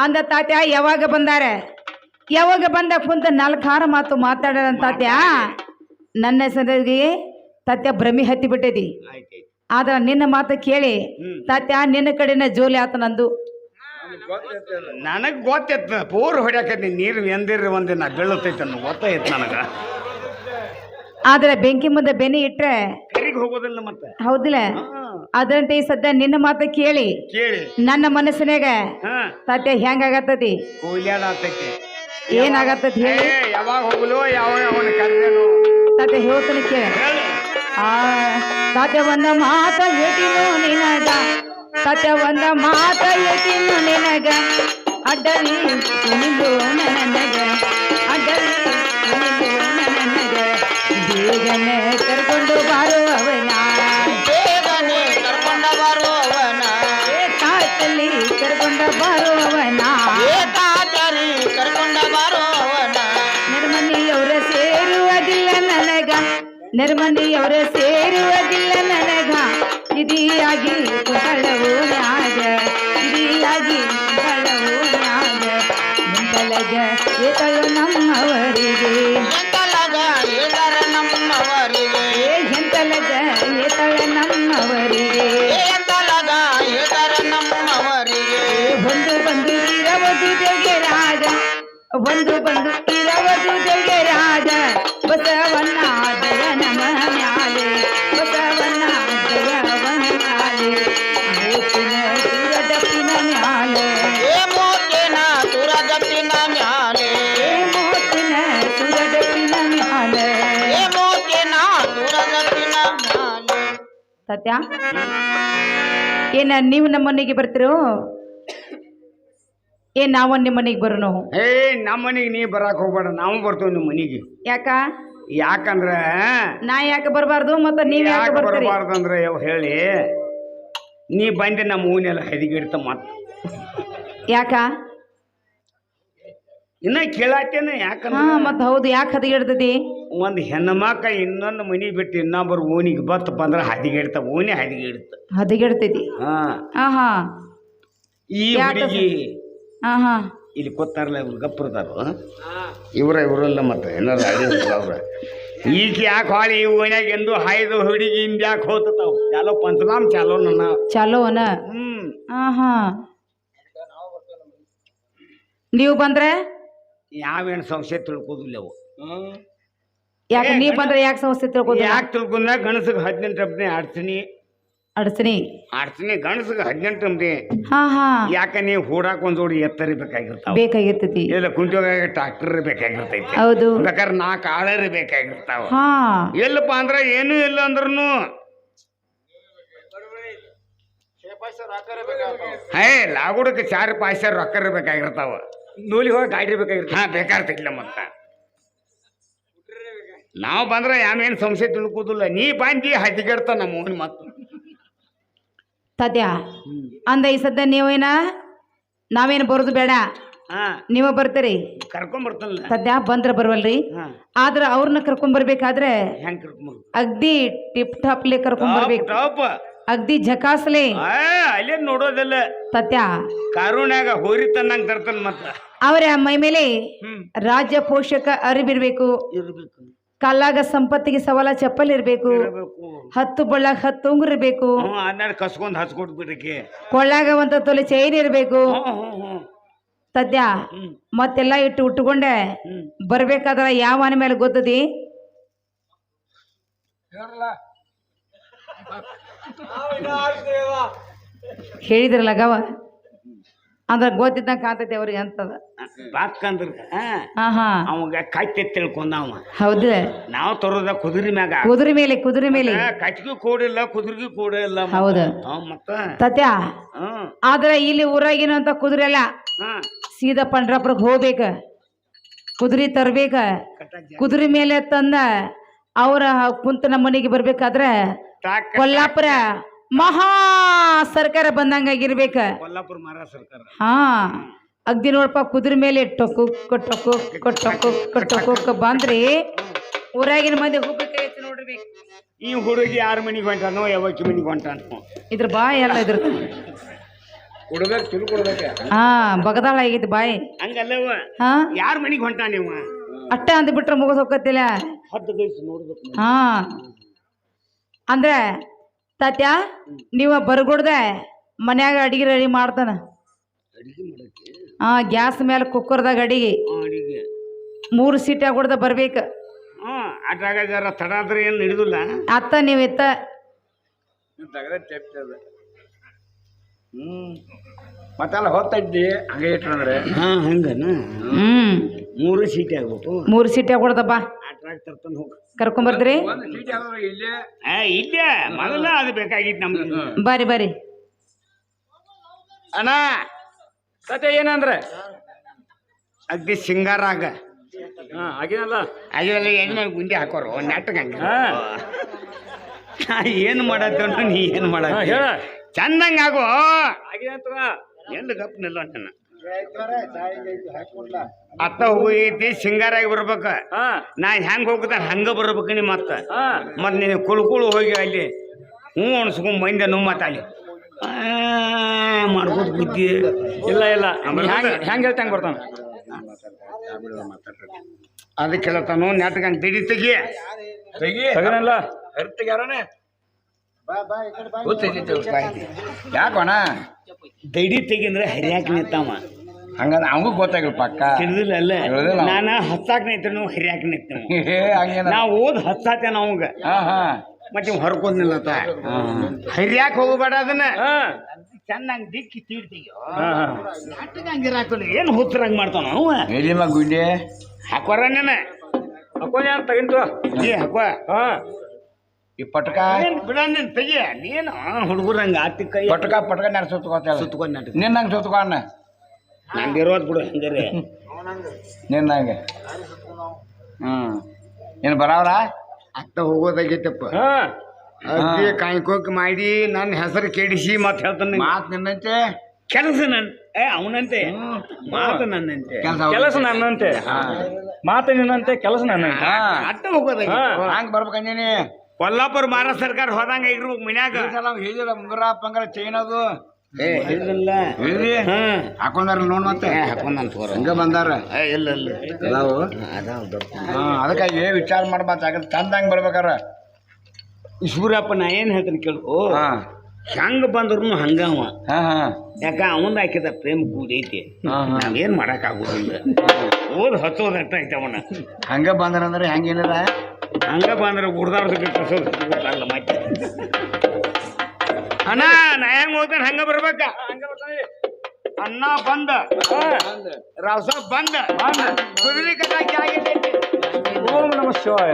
ಅಂದ ತಾತ್ಯ ಯಾವಾಗ ಬಂದ ಕುಂತ 4 ಮಾತು ಮಾತಾಡ ತಾತ್ಯ. ನನ್ನ ಹೆಸರಿಗೆ ತಾತ್ಯ ಭ್ರಮಿ ಹತ್ತಿ ಬಿಟ್ಟೈತಿ. ಆದ್ರ ನಿನ್ನ ಮಾತು ಕೇಳಿ ತಾತ್ಯ ನಿನ್ನ ಕಡೆನ ಜೋಲಿ ಆತ ನಂದು. ನನಗ್ ಗೊತ್ತೈತ್ ಪೂರ್ ಹೊಡ್ಯಾಕತ್ತಿ ನೀರು ಎಂದಿರ ಒಂದಿನ ಬೀಳತೈತೆ ಅನ್ನೋ ಗೊತ್ತೈತ್ ನನಗ. ಆದ್ರೆ ಬೆಂಕಿ ಮುಂದೆ ಬೆನಿ ಇಟ್ರೆ ಕರಿಗೆ ಹೋಗೋದಿಲ್ಲ ಮತ್ತೆ. ಹೌದಿಲ್ಲ? ಅದಂತೆ ಈ ಸದ್ಯ ನಿನ್ನ ಮಾತು ಕೇಳಿ ನನ್ನ ಮನಸ್ಸಿನಾಗ ತಾತ್ಯ ಹೆಂಗಾಗತ್ತತಿ? ಕೂಲ್ಯಾಡ ಆಗ್ತೈತಿ. ಏನಾಗತ್ತತಿ ಹೇಳಿ? ಯಾವಾಗ ಹೋಗಲು ಅವನ ಕರೆದೇನು ತಾತ್ಯ ಹೇಳ್ತಾನೆ ಕೇಳಿ. ತಾತ್ಯ ಒಂದ ಮಾತ ಹೇಳಿನು ನಿನಗ, ತಾತ್ಯ ಒಂದ ಮಾತ ಹೇಳಿನು ನಿನಗ, ಅಡ್ಡಲಿ ಕುಣಿದು ನನಗ, ಅಡ್ಡಲಿ ಕುಣಿದು ನನಗ, ಬೇಗನೆ ಕರ್ಕೊಂಡು ಬರುವವನ, ಬೇಗನೆ ಕರ್ಕೊಂಡು ಬರುವವನ, ತಾತಲಿ ಕರ್ಕೊಂಡ ಬರುವವನ, ತಾತಲಿ ಕರ್ಕೊಂಡ ಬರುವವನ, ನಿರ್ಮನಿಯವರ ಸೇರುವುದಿಲ್ಲ ನನಗ, ನಿರ್ಮನಿಯವರ ಸೇರುವುದಿಲ್ಲ ನನಗ, ಇದಿಯಾಗಿ ಕುಹಳವು ನ್ಯಾಗ, ಇದಿಯಾಗಿ ಕುಹಳವು ನ್ಯಾಗ, ಎಂತಲಗ ಏತಳು ನಮ್ಮವರಿಗೆ, ಎಂತಲಗ ಏತರ ನಮ್ಮವರಿಗೆ, ಎಂತಲಗ ಏತಳ ನಮ್ಮವರಿಗೆ, ಎಂತಲಗ ಏತರ ನಮ್ಮವರಿಗೆ, ಬಂದು ಇರಬಹುದು ಜಗೆ ರಾಜ, ಬಂದು ಇರಬಹುದು ಜಗೆ ರಾಜ, ಬಸವಣ್ಣ ದಯ ನಮ ಮ್ಯಾಲೆ, ಬಸವಣ್ಣ ದಯವನ ಮ್ಯಾಲೆ, ಮೂತಿನ ಸುರದಪ್ಪಿನ ಮ್ಯಾಲೆ, ಮೂತಿನ ಸುರದಪ್ಪಿನ ಮ್ಯಾಲೆ, ಮೂತಿನ ಸುರದಪ್ಪಿನ ಮ್ಯಾಲೆ, ಮೂತಿನ ಸುರದಪ್ಪಿನ ಮ್ಯಾಲೆ. ಸತ್ಯ ಏನ ನೀವು ನಮ್ಮ ಮನೆಗೆ ಬರ್ತಿರೋ? ನಾವು ನಿಮ್ಮ ಮನೆಗೆ ಬರೋನು? ನಮ್ಮ ಮನೆಗೆ ನೀ ಬರಾಕ್ ಹೋಗ್ಬೇಡ, ನಾವು ಬರ್ತೇವೆ ನಿಮ್ಮ ಮನೆಗೆ. ಯಾಕಂದ್ರ ನಾ ಯಾಕೆ ಬರಬಾರ್ದು? ಮತ್ತೆ ನೀವ್ ಯಾಕೆ ಬರಬಾರ್ದು ಅಂದ್ರೆ ಹೇಳಿ, ನೀ ಬಂದೆ ನಮ್ಮ ಊನೆಲ್ಲ ಹದಿಗಿಡ್ತ ಮತ್ತ ಯಾಕ ಇನ್ನ ಕೇಳಾತೇನ? ಯಾಕಂದ್ರ ಮತ್ ಹೌದು, ಯಾಕೆ ಹದಿಗಿಡ್ತತಿ? ಒಂದ್ ಹೆಣ್ಮಕ್ಳ ಇನ್ನೊಂದು ಮನಿ ಬಿಟ್ಟು ಇನ್ನೊಬ್ಬರು ಓಣಿಗೆ ಬತ್ತಪ್ಪ ಅಂದ್ರೆ ಹದಿಗಿಡ್ತ, ಓಣಿ ಹದಿಗಿಡ್ತೈತಿ. ಈ ಹುಡುಗಿ ಇಲ್ಲಿ ಕೂತಾರಲ್ಲ, ಇವ್ರು ಗಪ್ಪರ್ತಾರ, ಇವರೆಲ್ಲ ಮತ್ತೆ ಏನಾರ ಅವ್ರ ಈಗ ಯಾಕೆ ಹಾಳಿ ಈ ಓಣ್ಯಾಗ ಎಂದು ಹಾಯ್ದು ಹುಡುಗಿ ಹಿಂದ್ ಯಾಕೆ ಹೋಗ್ತಾವ್ ಚಾಲೋ ಪಂಚನಾಮ್ ಚಾಲೋ ನನ್ನ ಚಾಲೋ ಅನ ಹಾ ನೀವು ಬಂದ್ರೆ ಯಾವೇನು ಸಂಶಯ ತಿಳ್ಕೋದಿಲ್ಲ ಅವು ಯಾಕೆ ನೀವ್ ಬಂದ್ರೆ ಯಾಕೆ ಸಮಸ್ಯೆ ತಿಳ್ಕೋದು ಯಾಕೆ ತಿಳ್ಕೊಂಡ ಗಣಸಿಗೆ 18 ರೊಬ್ಬನೇ ಆಡ್ತೀನಿ ಗಣಸಿಗೆ 18 ರೊಬ್ಬನೇ ಹಾ ಯಾಕ ನೀವು ಹೂಡಾಕ್ ಒಂದ್ ಜೋಡಿ ಎತ್ತರಿ ಬೇಕಾಗಿರ್ತಾವ ಬೇಕಾಗಿರ್ತೈತಿ ಇಲ್ಲ ಕುಂಟೋಗ ಟ್ರಾಕ್ಟರ್ ಬೇಕಾಗಿರ್ತೈತಿ ಹೌದು ಬೇಕಾದ್ರೆ 4 ಆಳರಿ ಬೇಕಾಗಿರ್ತಾವ ಹಾ ಎಲ್ಲಪ್ಪ ಅಂದ್ರ ಏನೂ ಇಲ್ಲ ಅಂದ್ರೂ ಲಾಗುಡಕ್ಕೆ 4 ಪಾಯ್ಸ ರೊಕ್ಕ ಬೇಕಾಗಿರ್ತಾವ ನೂಲಿ ಹೋಗಿ ಗಾಡಿ ಬೇಕಾಗಿರ್ತದೆ ಬೇಕಾಗ್ತಿಲ್ಲ ಮತ್ತ ನಾವು ಬಂದ್ರೆ ಯಾವೇನು ಸಂಶಯ ತಿಳ್ಕೋದಿಲ್ಲ ನೀ ಬಂದಿ ಹದಿಗೆಡ್ತ ನಮ್ಮ ಓನ್ ಮತ್ತ ಸದ್ಯ ಅಂದ ಈ ಸದ್ಯ ನೀವೇನ ನಾವೇನು ಬರೋದು ಬೇಡ ನೀವ ಬರ್ತೀರಿ ಕರ್ಕೊಂಬರ್ತಲ್ಲ ಸದ್ಯ ಬಂದ್ರ ಬರ್ವಲ್ರಿ ಆದ್ರ ಅವ್ರನ್ನ ಕರ್ಕೊಂಡ್ ಬರ್ಬೇಕಾದ್ರೆ ಹೆಂಗ್ ಕರ್ಕೊಂಬರ್ ಅಗ್ದಿ ಟಿಪ್ ಟಾಪ್ಲೆ ಕರ್ಕೊಂಡ್ ಬರ್ಬೇಕು ಅಗ್ದಿ ಝಕಾಸ್ಲೆ ಅಲ್ಲೇ ನೋಡೋದಲ್ಲ ಸತ್ಯ ಕಾರುಣ್ಯಾಗ ಹೋರಿ ತನ್ನಂಗ್ ತರ್ತಾನ ಮತ್ತ ಅವರ ಮೈ ಮೇಲೆ ರಾಜ್ಯ ಪೋಷಕ ಅರಿವಿರ್ಬೇಕು ಕಲ್ಲಾಗ ಸಂಪತ್ತಿಗೆ ಸವಾಲ ಚಪ್ಪಲ್ ಇರ್ಬೇಕು 10 ಬಳ್ಳಾಗ 10 ಉಂಗುರ ಇರ್ಬೇಕು ಕಸ್ಕೊಂಡ್ ಹಚ್ಕೊಟ್ ಬಿಡ್ರಿಕೆ ಕೊಳ್ಳಾಗ 1 ತೊಲೆ ಚೈನ್ ಇರ್ಬೇಕು ಸದ್ಯ ಮತ್ತೆಲ್ಲ ಇಟ್ಟು ಉಟ್ಕೊಂಡೆ ಬರ್ಬೇಕಾದ್ರ ಯಾವ ಮನೆ ಮೇಲೆ ಗೊತ್ತದಿ ಹೇಳಿದ್ರಲ್ಲ ಗವ ಅಂದ್ರ ಗೊತ್ತಿದ್ದಂಗ ಕಾಂತೈತಿ ಅವ್ರಿಗೆ ಅಂತದ ಬಾಕಂದ್ರ ಅವಾಗ ಕಟ್ಟಿ ತಿಳ್ಕೊಂಡ ಅವ ಹೌದ ನಾವ್ ತರೋದ ಕುದುರೆ ಮ್ಯಾಗ ಕುದುರೆ ಮೇಲೆ ಕಚ್ಗೂ ಕೂಡಿಲ್ಲ ಕುದುರೆಗೂ ಕೂಡಿಲ್ಲ ಹೌದ ಮತ್ತ ಸತ್ಯ ಆದ್ರ ಇಲ್ಲಿ ಊರಾಗಿನಂತ ಕುದುರೆ ಅಲ್ಲ ಸೀದಾ ಪಂಡ್ರಾಪುರಕ್ಕೆ ಹೋಗ್ಬೇಕ ಕುದುರೆ ತರ್ಬೇಕ ಕುದುರೆ ಮೇಲೆ ತಂದ ಅವ್ರ ಕುಂತ ನಮ್ಮ ಮನೆಗೆ ಬರ್ಬೇಕಾದ್ರೆ ಕೊಲ್ಲಾಪುರ ಮಹಾ ಸರ್ಕಾರ ಬಂದಂಗಾಗಿರ್ಬೇಕ ಕೊಲ್ಲಾಪುರ ಮಹಾರಾಜ ಸರ್ಕಾರ ಹಾ ಅಗ್ದಿ ನೋಡಪ್ಪ ಕುದುರೆ ಮೇಲೆ ಟೊಕ್ಕು ಬಂದ್ರಿ ಊರಾಗಿನ ಮಂದಿ ಹೋಗ್ಬೇಕಾಯ್ತು ನೋಡ್ರಿ ಈ ಹುಡುಗಿ 6 ಮನಿಗೆ ಹೊಂಟಾನೋ ಯಾವಕ್ಕಿ ಮನಿಗೆ ಹೊಂಟಾನೋ ಇದ್ರ ಬಾಯಿ ಎಲ್ಲ ಇದ್ರ ಕೊಡ್ಬೇಕು ತುಳು ಕೊಡ್ಬೇಕ ಬಗದಾಳ ಆಗೈತಿ ಬಾಯಿ ಹಂಗಲ್ಲವ ಹಾ ಯಾರ ಮನಿಗೆ ಹೊಂಟಾನ ನೀವು ಅಟ್ಟ ಅಂದ್ ಬಿಟ್ರೆ ಮುಗಿದ್ ಹೋಗತ್ತಿಲ್ಲ ನೋಡ್ಬೇಕು ಹಾ ಅಂದ್ರೆ ತಾತ್ಯ ನೀವ ಬರ್ಗೊಡ್ದ ಮನ್ಯಾಗ ಅಡಿಗೆ ರೆಡಿ ಮಾಡ್ತಾನ ಗ್ಯಾಸ್ ಮೇಲೆ ಕುಕ್ಕರ್ದಾಗ ಅಡಿಗೆ 3 ಸೀಟ್ ಕೊಡ್ದ ಬರ್ಬೇಕ ಅದ್ರಾಗ ಜರ ತಡ ಆದ್ರೆ ಏನು ಹಿಡಿದಿಲ್ಲ ಅತ್ತ ನೀವ್ ಎತ್ತ ಮತ್ತೆಲ್ಲ ಹೋಗ್ತಾ ಇದ್ದಿ ಹಂಗೆ ಇಟ್ರಂದ್ರೆ ಹಂಗನ 3 ಸೀಟ್ ಆಗ್ಬೇಕು 3 ಸೀಟ್ ಕೊಡ್ದಪ್ಪ ಅಟ್ರಾಗ ತರ್ತಾನ ಹೋಗ ಕರ್ಕೊಂಡ್ ಬರ್ತೀರಿ ಇಲ್ಲೇ ಮೊದಲ ಅದು ಬೇಕಾಗಿತ್ತು ನಮ್ಗೆ ಬರ್ರಿ ಅಣ್ಣ ಸತ್ಯ ಏನಂದ್ರೆ ಅಗ್ದಿ ಸಿಂಗಾರಾಗ ಆಗಿನಲ್ಲ ಅವೆಲ್ಲ ಎಣ್ಣೆ ಗುಂಡಿ ಹಾಕೋರು ನೆಟ್ಟಗೆ ಹಂಗೆ ಏನು ಮಾಡತ್ತ ನೀ ಏನು ಮಾಡ ಹೇಳ ಚಂದಂಗ ಆಗೋ ಆಗಿನಂತ ಎಲ್ಲ ಗಪ್ನಿಲ್ಲ ನನ್ನ ಅತ್ತ ಹೋಗೈತಿ ಸಿಂಗಾರಾಗಿ ಬರ್ಬೇಕ ನಾ ಹೆಂಗ್ ಹೋಗ್ತಾನ ಹಂಗ ಬರ್ಬೇಕು ನೀ ಮತ್ತ ನೀನು ಕುಳ್ಕುಳು ಹೋಗಿ ಅಲ್ಲಿ ಅನ್ಸ್ಕೊಂಡ್ ಬಂದೆ ನಾವು ಮತ್ತ ಅಲ್ಲಿ ಮಾಡ್ಬೋದು ಬುದ್ಧಿ ಇಲ್ಲ ಹೆಂಗ್ ಹೇಳ್ತಂಗ ಬರ್ತಾನ ಅದಕ್ಕೆ ಹೇಳ್ತಾನು ನೆಟ್ಗಂಗ್ ತಿಡಿ ತಗನಲ್ಲ ಯಾಕೋಣ ದಡಿ ತೆಗಿಂದ್ರೆ ಹರಿಯಾಕ ನಿಂತಾವ ಹಂಗಂದ್ರೆ ಅವಂಗೂ ಗೊತ್ತಾಗಿಲ್ಲ ಪಕ್ಕ ತಿಳಿದಿಲ್ಲ ಅಲ್ಲೇ ನಾನು ಹತ್ತಾಕ ನಿಂತ ಹರಿಯಾಕ ನಿಂತ ನಾವು ಓದ್ ಹತ್ತಾತೇನ ಅವಂಗ ಮತ್ತೆ ಹೊರ್ಕೋದ್ನಿಲ್ಲ ಹರಿಯಾಕ ಹೋಗಬೇಡ ಅದನ್ನ ಚೆನ್ನಾಗಿ ದಿಕ್ಕಿ ತೀಡ್ತೀಯೋ ಹಂಗಿರಾಕಲ್ಲ ಏನು ಹುತ್ತರಂಗ್ ಮಾಡ್ತಾವ ಅವ ಎಲ್ಲಿಮ್ಮ ಗುಂಡಿ ಹಾಕೋರಣ್ಣ ಹಾಕೋಣ ತಗಿಂತು ಹಾಕೋ ಈ ಪಟ್ಕ ಬಿಡ ನೀನ್ ತೆಗಿಯ ನೀನು ಹುಡುಗರಂಗ ಆತಿ ಕೈ ಪಟ್ಕ ನಾನು ಸುತ್ಕೊಂಡ್ ನಿನ್ನಂಗೆ ಸುತ್ಕೊಂಡ ನಂಗೆ ಇರೋದ್ ಬಿಡು ಹಂಗಾರೆ ನಿನ್ನಂಗೆ ಏನು ಬರಾವ್ರ ಅತ್ತ ಹೋಗೋದಾಗೈತಪ್ಪ ಅದೇ ಕಾಯ್ಕೋಕ್ ಮಾಡಿ ನನ್ನ ಹೆಸರು ಕೆಡಿಸಿ ಮತ್ ಹೇಳ್ತಾನೆ ಮಾತು ನಿನ್ನಂತೆ ಕೆಲಸ ನನ್ ಅವನಂತೆ ಮಾತು ನನ್ನಂತೆ ಕೆಲಸ ನನ್ನಂತೆ ಮಾತು ನಿನ್ನಂತೆ ಕೆಲಸ ನನ್ನಂತೆ ಅಟ್ಟ ಹೋಗೋದಾಗ ಹಂಗೆ ಬರ್ಬೇಕಂದೇನಿ ಕೊಲ್ಲಾಪುರ ಮಹಾರಾಷ್ಟ್ರ ಸರ್ಕಾರ ಹೋದಂಗ ಇರ್ಬೇಕು ಮನ್ಯಾಗ ಹೇಳಿಲ್ಲ ಮುಂಗರ ಪಂಗರ ಚೈನ್ ಅದು ಏ ಇಲ್ಲ ಇಲ್ರಿ ಹಾ ಹಾಕೊಂಡಾರ ನೋಡ್ ಮತ್ತೆ ಹಾಕೊಂಡ್ ತೋರ ಹಂಗ ಬಂದಾರ ಇಲ್ಲ ಇಲ್ಲ ಅದಾವು ಅದಾವ ಅದಕ್ಕಾಗಿ ವಿಚಾರ ಮಾಡ್ಬೇಕಾಗತ್ತೆ ತಂದಂಗ ಬರ್ಬೇಕಾರ ಈಶ್ವರಪ್ಪ ನಾ ಏನ್ ಹೇಳ್ತೀನಿ ಕೇಳು ಹಾ ಹೆಂಗ ಬಂದ್ರು ಹಂಗವ ಹಾ ಹಾ ಯಾಕ ಅವಂದ ಹಾಕಿದ ಪ್ರೇಮ ಕೂಡೈತಿ ಹಾ, ಹಾ. ನಾವೇನ್ ಮಾಡಕ್ ಆಗುದಿಲ್ಲ ಓದ್ ಹಚ್ಚೋದ್ ಅಟ್ಟ ಐತೆ ಅವನ ಹಂಗ ಬಂದ್ರಂದ್ರೆ ಹೆಂಗೇನಿಲ್ಲ ಹಂಗ ಬಂದ್ರೆ ಗುಡ್ದಾಡ್ದಕ್ಕೆ ಕಸೋಲ್ಲ ಮತ್ತೆ ಅಣ್ಣ ನಾ ಹೆಂಗ್ ಹೋಗ್ತಾನೆ ಹಂಗ ಬರ್ಬೇಕ ಅಣ್ಣ ಬಂದ ರಸ ಬಂದ ಕುದುರೆ ಕಟ್ಟಾಕಿ ಆಗಿದ್ದೈತಿ ಓಂ ನಮ ಶಿವಾಯ.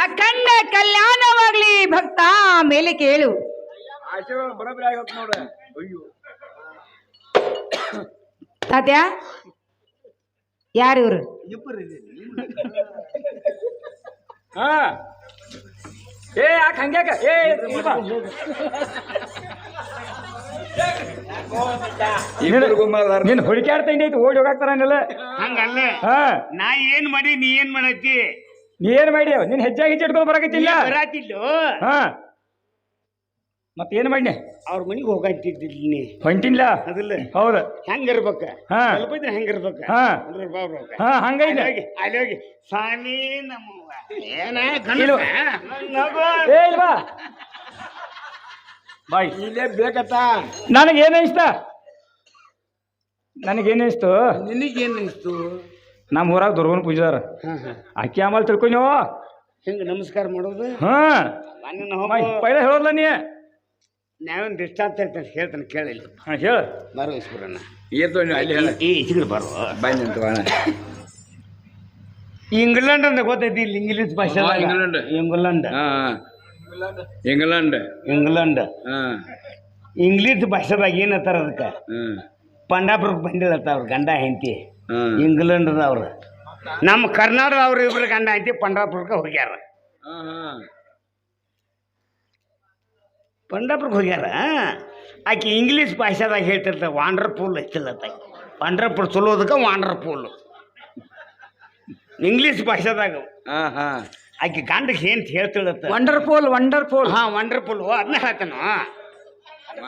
ಅಖಂಡ ಕಲ್ಯಾಣವಾಗ್ಲಿ ಭಕ್ತ ಮೇಲೆ ಕೇಳು. ಆಶೀರ್ವಾದ ಬರೋಬ್ಬರಿ ಆಗತ್ತೆ ನೋಡ್ರಿ ಅಯ್ಯೋ ತಾತ್ಯ ಯಾರು ಇವ್ರು? ಹಾ ಏ ಯಾಕೆ ಹಂಗ್ಯಾಕ ಏ ನೀನ್ ಹುಡುಕ್ಯಾಡ್ತಾ ಐತಿ ಓಡಿ ಹೋಗಾಕ್ತಾರ ಹಂಗಲ್ಲ ಹಾ ನಾ ಏನ್ ಮಾಡಿ ನೀ ಏನ್ ಮಾಡತ್ತಿ ನೀ ಏನ್ ಮಾಡಿ ನೀನ್ ಹೆಜ್ಜೆ ಇಟ್ಕೊಂಡು ಬರಾಕತ್ತಿಲ್ಲ ಬರಾತಿಲ್ಲೋ ಹಾ ಮತ್ತೇನ್ ಮಾಡಿ ಅವ್ರ ಮನಿಗೆ ಹೋಗಾತಿದ್ದೀನಿ ಹೊಂಟಿನ್ಲ ಅದಿಲ್ಲ ಹೌದ ಹೆಂಗಿರ್ಬೇಕ ಹಾ. ಸ್ವಲ್ಪ ಇದ್ರೆ ಹೆಂಗಿರ್ಬೇಕ ಹಾ. ಹಾ ಹಂಗೈತೆ ಅಲ್ಲಿ ಹೋಗಿ ಸ್ವಾಮಿ ನಮ್ಮವ್ವ ಏನ ಇಲ್ವ? ಏ ಇಲ್ವಾ ಬಾಯ್ ಇಲ್ಲೇ ಬೇಕತ್ತ ನನಗೇನಿಸ್ತ ನನಗೇನಿಸ್ತು ನಿನಗೇನ್ ಅನಿಸ್ತು ನಮ್ಮ ಊರಾಗ ದುರ್ಗನ ಪೂಜಾರ ಆಕಿ ಆಮೇಲೆ ತಿಳ್ಕೊ ನೀವು ಹೆಂಗ ನಮಸ್ಕಾರ ಮಾಡೋದು ಹಾ ಪೈಲ ಹೇಳೋದ್ಲ ನೀ ನಾವೇನ್ ದೃಷ್ಟಾಂತ ಹೇಳ್ತಾನೆ ಕೇಳಿಲ್ಲ ಹಾ ಹೇಳ ಬರೋ ಈಶ್ವರಣ್ಣ ಏತೋ ಅಲ್ಲಿ ಹೇಳ ಈ ಇಚ್ಚಿಗೆ ಬರೋ ಬಾಯ್ ನಿಂತು ಇಂಗ್ಲೆಂಡ್ ಅಂತ ಗೊತ್ತೈತಿ ಇಲ್ಲಿ ಇಂಗ್ಲಿಷ್ ಭಾಷೆ ಹಾ, ಇಂಗ್ಲೆಂಡ್. ಇಂಗ್ಲೆಂಡ್ ಹಾ ಇಂಗ್ಲೆಂಡ್ ಇಂಗ್ಲೆಂಡ್ ಹಾ ಇಂಗ್ಲಿಷ್ ಭಾಷೆದಾಗ ಏನತ್ತಾರ ಅದಕ್ಕೆ ಹ್ಮ್ ಪಂಡಾಪುರಕ್ಕೆ ಬಂದಿರತ್ತ ಅವ್ರ ಗಂಡ ಹೆಂಡತಿ ಹ್ಮ್ ಇಂಗ್ಲೆಂಡ್ದವ್ರು ನಮ್ಮ ಕರ್ನಾಟಕದವ್ರು ಇಬ್ರು ಗಂಡ ಹೆಂಡತಿ ಪಂಡಾಪುರಕ್ಕೆ ಹೋಗ್ಯಾರ ಹಾ ಹಾ ಪಂಡಾಪುರಕ್ಕೆ ಹೋಗ್ಯಾರ ಆಕೆ ಇಂಗ್ಲೀಷ್ ಭಾಷೆದಾಗ ಹೇಳ್ತಿರ್ತಾರೆ ವಾಂಡರ್ಫುಲ್ ಹೆಚ್ಚಿಲ್ಲತ್ತ ಪಂಡ್ರಪುರ ಚಲೋದಕ್ಕೆ ವಾಂಡರ್ಫುಲ್ ಇಂಗ್ಲೀಷ್ ಭಾಷೆದಾಗ ಹಾ ಹಾ ಆಕೆ ಗಂಡಗೆ ಏನ್ ಹೇಳ್ತಿಳತ್ತ ವಂಡರ್ಫುಲ್ ವಂಡರ್ಫುಲ್ ಹಾ ವಂಡರ್ಫುಲ್ ಅದನ್ನ ಹೇಳ್ತಾನ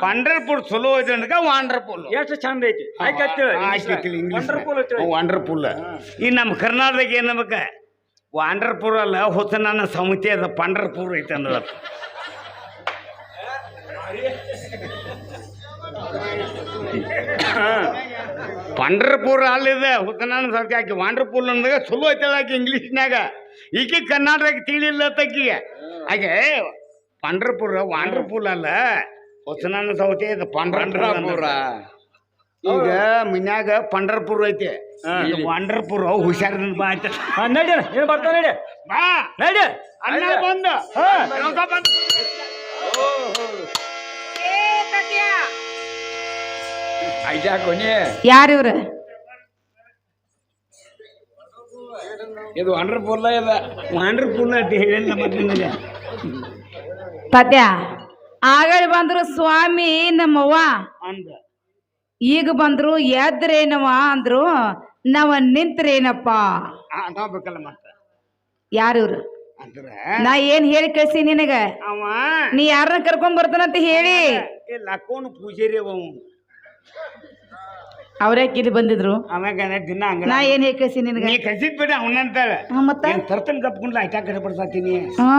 ಪಂಡ್ರಪುರ್ ಚಲೋ ಐತೆ ಅಂದಕ ವಾಂಡರ್ಫುಲ್ ಎಷ್ಟು ಚಂದ ಐತಿ ವಂಡರ್ಫುಲ್ ವಂಡರ್ಫುಲ್ ಈ ನಮ್ಮ ಕರ್ನಾಟಕ ಏನಬೇಕ ವಾಂಡರ್ಪುರ ಅಲ್ಲ ಹೊಸನನ್ನ ಸಮಿತಿ ಅದ ಪಂಡ್ರಪುರ ಐತೆ ಅಂದ ಪಂಡ್ರಪುರ ಅಲ್ಲಿದೆ ಹುತ್ತನಾನ ಸಮಿತಿ ಆಕಿ ವಾಂಡರ್ಪುಲ್ ಅಂದಾಗ ಚಲೋ ಐತಲ್ಲ ಆಕಿ ಇಂಗ್ಲೀಷ್ನ್ಯಾಗ ಈಕಿ ಕರ್ನಾಟಕ ತಿಳಿಲ್ಲ ತಕ್ಕಿಗೆ ಹಾಗೆ ಪಂಡ್ರಪುರ ವಾಂಡರ್ಪುಲ್ ಅಲ್ಲ ಹೊಸನಾನ ಸೌತಿ ಇದು ಪಂಡ್ರಪುರ ಈಗ ಮನ್ಯಾಗ ಪಂಡ್ರಪುರ ಐತೆ ವಾಂಡರ್ಪುರ ಹುಷಾರಿಂದ ಬಾ ಅಂತ ನಡಿ ಏನ್ ಬರ್ತಾವ ನಡಿ ಬಾ ನಡಿ ಅಣ್ಣ ಬಂದ ಆಯ್ತಾ ಕೊನೆ ಯಾರು ಇವ್ರು? ಇದು ವಂಡರ್ಫುಲ್ ಇದೆ ವಾಂಡರ್ಪುಲ್ ಅಂತ ಹೇಳಿಲ್ಲ ಮತ್ತೆ ನಿನಗೆ ತಾತ್ಯ ಆಗಲೇ ಬಂದ್ರು ಸ್ವಾಮಿ ನಮ್ಮವ್ವ ಅಂದ ಈಗ ಬಂದ್ರು ಎದ್ರೇನವ ಅಂದ್ರು ನಾವ ನಿಂತ್ರೇನಪ್ಪ. ಅದಾಗಬೇಕಲ್ಲ ಮತ್ತ ಯಾರು ಇವ್ರು? ಅಂದ್ರ ನಾ ಏನ್ ಹೇಳಿ ಕಳ್ಸಿ ನಿನಗ ಅವ ನೀ ಯಾರನ್ನ ಕರ್ಕೊಂಡ್ ಬರ್ತಾನಂತ ಹೇಳಿ ಲಕ್ಕೋನು ಪೂಜಾರಿ ಅವ ಅವ್ರೇ ಇಲ್ಲಿ ಬಂದಿದ್ರು. ಆಮ್ಯಾಗ ದಿನ ಹಂಗ ನಾ ಏನ್ ಹೇಳಿ ಕಳ್ಸಿ ನಿನಗ ನೀ ಕಸಿದ್ ಬೇಡ ಅವನಂತಾಳ ಮತ್ತ ತರ್ತನ್ ಗಪ್ಕೊಂಡ್ಲ ಆಯ್ತಾ ಕಡೆ ಬಡ್ಸಾತೀನಿ ಹಾ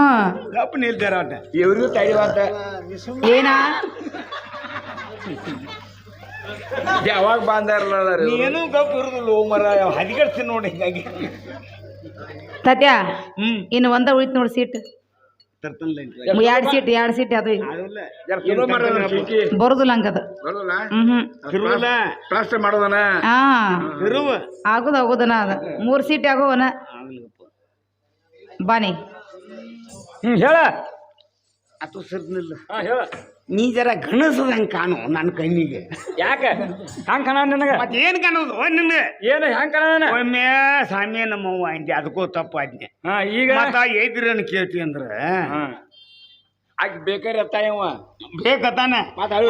ಗಪ್ ನಿಲ್ತಾರ ಒಟ್ಟ ಇವ್ರಿಗೂ ತಡಿವಾತ ಏನಾ ಯಾವಾಗ ಬಂದಾರಲ್ಲ ನೀನು ಗಪ್ ಇರುದಿಲ್ಲ ಮರ ಹದಿಗಡ್ತೀನಿ ನೋಡಿ ಹಿಂಗಾಗಿ ತಾತ್ಯ ಇನ್ನು ಒಂದ ಉಳಿತ್ ನೋಡಿ ಸೀಟ್ ತರ್ತನ್ಲ ಎರಡ್ ಸೀಟ್ ಅದು ಬರುದಿಲ್ಲ ಹಂಗದ ತಿರುವಲ್ಲ ಪ್ಲಾಸ್ಟರ್ ಮಾಡೋದನ ಹಾ ತಿರುವ ಆಗುದನ ಅದ 3 ಸೀಟ್ ಆಗೋವನ ಬಾನಿ ಹೇಳ ಅದು ಸರ್ನಿಲ್ಲ ಹೇಳ ನೀ ಜರ ಗಣಸದಂಗ ಕಾಣು ನನ್ನ ಕಣ್ಣಿಗೆ ಯಾಕ ಹಂಗ ಕಾಣ ನನಗ ಮತ್ತೆ ಏನ್ ಕಾಣೋದು ನಿನ್ಗೆ ಏನು ಹೆಂಗ್ ಕಾಣ ಒಮ್ಮೆ ಸಾಮ್ಯ ನಮ್ಮವ್ವ ಅಂತೆ ಅದಕ್ಕೂ ತಪ್ಪು ಆಜ್ಞೆ ಹಾ ಈಗ ಮತ್ತ ಎದ್ರನ್ ಕೇಳ್ತಿ ಅಂದ್ರ ಆಕೆ ಬೇಕಾರೆ ತಾಯವ ಬೇಕತ್ತಾನ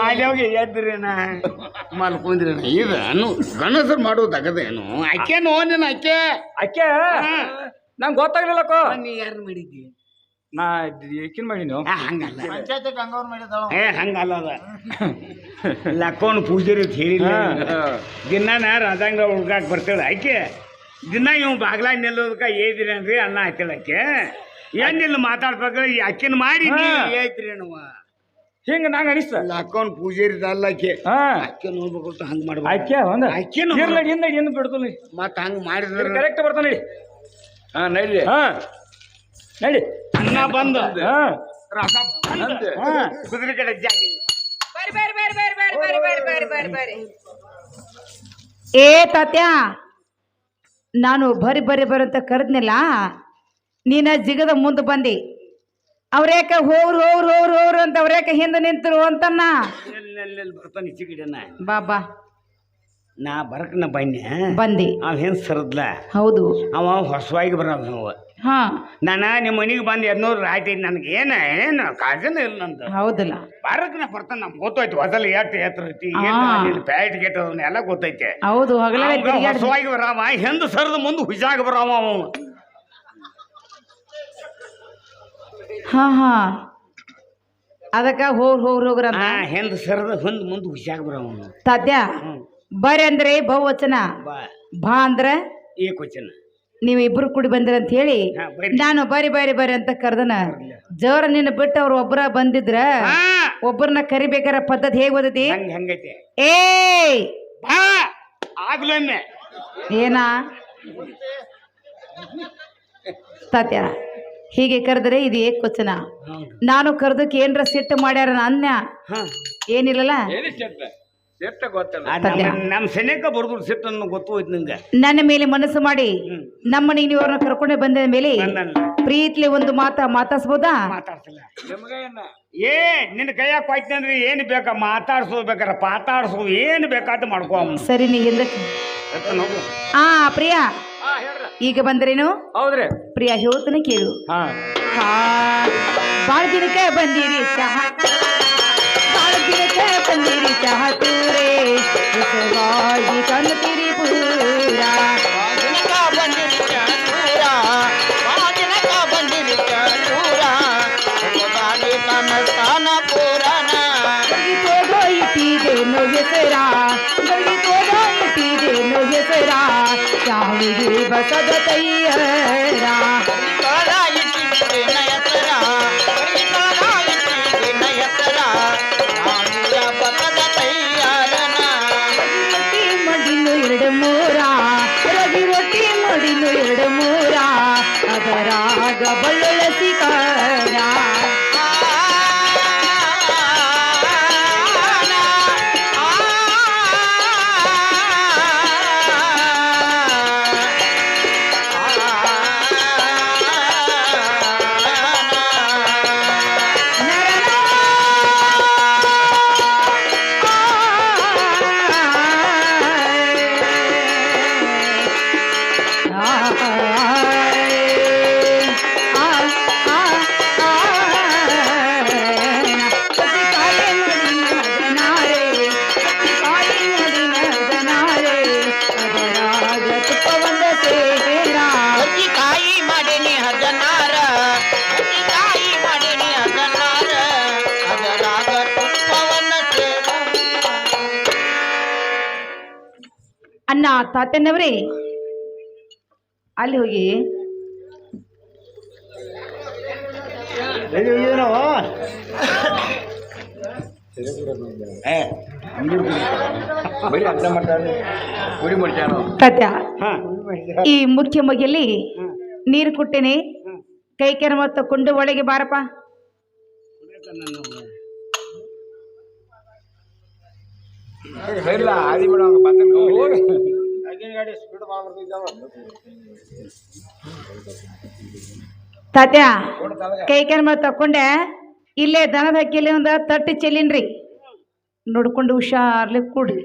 ಅಲ್ಲಿ ಹೋಗಿ ಎದ್ರೇನ ಮಲ್ಕೊಂದ್ರೇನ ಇದು ಅನ್ನು ಗಣಸರು ಮಾಡೋದು ಅಗದೇನು ಆಕೆ ನೋಡಿನ ಆಕೆ ಅಕ್ಕೆ ನಂಗೆ ಗೊತ್ತಾಗ್ಲಿಲ್ಲಕ್ಕೋ ನೀ ಯಾರು ಮಾಡಿದ್ದಿ ನಾ ಏಕಿನ್ ಮಾಡಿ ನೀವು ಹಂಗಲ್ಲ ಹಂಗಲ್ಲ ಅದ ಲಕ್ಕೋನ್ ಪೂಜಾರಿ ಅಂತ ಹೇಳಿಲ್ಲ ದಿನಾನ ರಾಜಾಂಗ ಹುಡ್ಗಾಕ್ ಬರ್ತಾಳೆ ಆಕೆ ದಿನ ಇವ್ ಬಾಗ್ಲಾಗ ನಿಲ್ಲೋದಕ್ಕೆ ಏದಿರಿ ಅಂದ್ರಿ ಅನ್ನ ಹಾಕಿಲ್ಲ ಆಕೆ ಏನಿಲ್ಲ ಮಾತಾಡ್ಬೇಕಾದ್ರೆ ಈ ಅಕ್ಕಿನ ಮಾಡಿ ಹೇಳ್ತೀರಿ ನಾವು ಹಿಂಗ ನಂಗೆ ಅನಿಸ್ತ ಲಕ್ಕೋನ್ ಪೂಜಾರಿ ಅಲ್ಲ ಆಕೆ ಹಾ ಅಕ್ಕಿ ನೋಡ್ಬೇಕು ಅಂತ ಹಂಗೆ ಮಾಡ್ಬೇಕು ಆಕೆ ಒಂದ ಅಕ್ಕಿನ ಹಿಂದ ಏನು ಬಿಡ್ತು ಮತ್ತೆ ಹಂಗೆ ಮಾಡಿದ್ರೆ ಕರೆಕ್ಟ್ ಬರ್ತಾನೆ ನಡಿ ಹಾ ನಡಿ ಹಾ ನಡಿ ಅನ್ನ ಬಂದು ಹಾ ರಸ ಬಂದು ಕುದುರೆ ಕಡೆ ಜಾಗಿ ಏ ತಾತ್ಯ ನಾನು ಬರಿ ಅಂತ ಕರೆದ್ನಿಲ್ಲ ನೀನ ಜಿಗದ ಮುಂದೆ ಬಂದಿ ಅವ್ರೇಕ ಹೋವ್ರು ಅಂತ ಅವ್ರೇಕ ಹಿಂದೆ ನಿಂತರು ಅಂತನ್ನ ಎಲ್ಲೆಲ್ಲಿ ಬರ್ತಾನೆ ಈಚೆ ಗಿಡನ ಬಾಬಾ ನಾ ಬರಕ್ನ ಬನ್ನಿ ಬಂದಿ ಅವ ಹೆಂಗ್ ಸರದ್ಲ ಹೌದು ಅವ ಹೊಸವಾಗಿ ಬರವ ಅವ ಹಾ ನಾನು ನಿಮ್ಮ ಮನೆಗೆ ಬಂದು 200 ಆಯ್ತು ನನಗೆ ಏನು ಕಾಜನ ಇಲ್ಲ ನಂದು ಹೌದಲ್ಲ ಬರಕ್ನ ಬರ್ತಾನೆ ನಮ್ಗೆ ಗೊತ್ತಾಯ್ತು ಹೊಸಲು ಎಷ್ಟು ಎತ್ತರ ಐತಿ ಪ್ಯಾಟ್ ಗೇಟ್ ಅದನ್ನ ಎಲ್ಲ ಗೊತ್ತೈತೆ ಹೌದು ಹಗಲೇ ಹೊಸವಾಗಿ ಬರಾವ ಹೆಂದು ಸರದ ಮುಂದೆ ಹುಜಾಗ ಬರಾವ ಅವ ಹಾ ಅದಕ್ಕ ಹೋಗ್ರ ಹೆಂದು ಸರದ ಹೊಂದ್ ಮುಂದೆ ಹುಷಾಗ ಬರಾವ ತಾತ್ಯ ಬರ್ರಿ ಅಂದ್ರೆ ಬಹುವಚನ ಬಾ ಅಂದ್ರ ಏಕವಚನ ನೀವು ಇಬ್ರು ಕೂಡಿ ಬಂದಿರ ಅಂತ ಹೇಳಿ ನಾನು ಬರಿ ಅಂತ ಕರ್ದನ ಜೋರ ನಿನ್ನ ಬಿಟ್ಟು ಅವ್ರು ಒಬ್ಬರ ಬಂದಿದ್ರ ಒಬ್ಬರನ್ನ ಕರಿಬೇಕಾರ ಪದ್ಧತಿ ಹೇಗ್ ಓದತಿ ಹಂಗೈತೆ ಏ ಬಾ ಆಗ್ಲೊಮ್ಮೆ ಏನಾ ತಾತ್ಯ ಹೀಗೆ ಕರೆದ್ರೆ ಇದು ಏಕವಚನ ನಾನು ಕರ್ದಕ್ಕೆ ಏನ್ರ ಸಿಟ್ಟು ಮಾಡ್ಯಾರ ಅನ್ಯ ಏನಿಲ್ಲಲ್ಲ ನಮ್ ಸೆನೆಕ ಬರ್ದು ಸಿಟ್ಟನ್ನು ಗೊತ್ತು ನಿಂಗೆ ನನ್ನ ಮೇಲೆ ಮನಸ್ಸು ಮಾಡಿ ನಮ್ಮ ನೀನು ಇವ್ರನ್ನ ಕರ್ಕೊಂಡೆ ಬಂದ ಮೇಲೆ ಪ್ರೀತಿಲಿ ಒಂದು ಮಾತಾಡ್ಸ್ಬೋದಾ ಮಾತಾಡ್ತಿಲ್ಲ ಏ ನಿನ್ನ ಕೈಯಾಗ ಹೋಯ್ತು ಅಂದ್ರೆ ಏನು ಬೇಕಾ ಮಾತಾಡ್ಸೋದು ಬೇಕಾರೆ ಪಾತಾಡ್ಸೋದು ಏನು ಬೇಕಾದ ಮಾಡ್ಕೋ ಸರಿ ನೀ ಹಿಂದಕ್ಕೆ ಪ್ರಿಯಾ ಈಗ ಬಂದ್ರೇನು ಹೌದ್ರಿ ಪ್ರಿಯಾ ಹೇಳ್ತಾನೆ ಕೇಳು ಬಾಳ ದಿನಕ್ಕೆ ಬಂದಿರಿ ಚಹಾ ಬಾಳ ದಿನಕ್ಕೆ ಬಂದಿರಿ ಚಹಾ ತೂರೇ ಹೊಸವಾಗಿ ಕಾಣುತ್ತೀರಿ ಪೂರ ಇಟ್ಟಿದೇನು ಹೆಸರ ಸಾವಿಗೆ ಬಸದ ತಯ್ಯರ ಮಡಿಲು 2-3 ರಗಿ ರೊಟ್ಟಿ ಮಡಿಲು 2-3 ಅದರಾಗ ಬಳ್ಳೊಳಸಿ ಕಾರ ಅಣ್ಣ ತಾತನವ್ರಿ ಅಲ್ಲಿ ಹೋಗಿ ತಾತ್ಯ ಈ ಮುಖ್ಯ ಮಗಿಯಲ್ಲಿ ನೀರು ಕೊಟ್ಟೇನೆ ಕೈ ಕೆರಮ ತಕೊಂಡು ಒಳಗೆ ಬಾರಪ್ಪ ತಾತ್ಯ ಕೈ ಕೆರಮ ತಕೊಂಡೆ ಇಲ್ಲೇ ದನದ ಹಕ್ಕಿಲಿ ಒಂದು ತಟ್ಟಿ ಚೆಲ್ಲಿನ್ರಿ ನೋಡ್ಕೊಂಡು ಹುಷಾರ್ಲಿ ಕೂಡಿ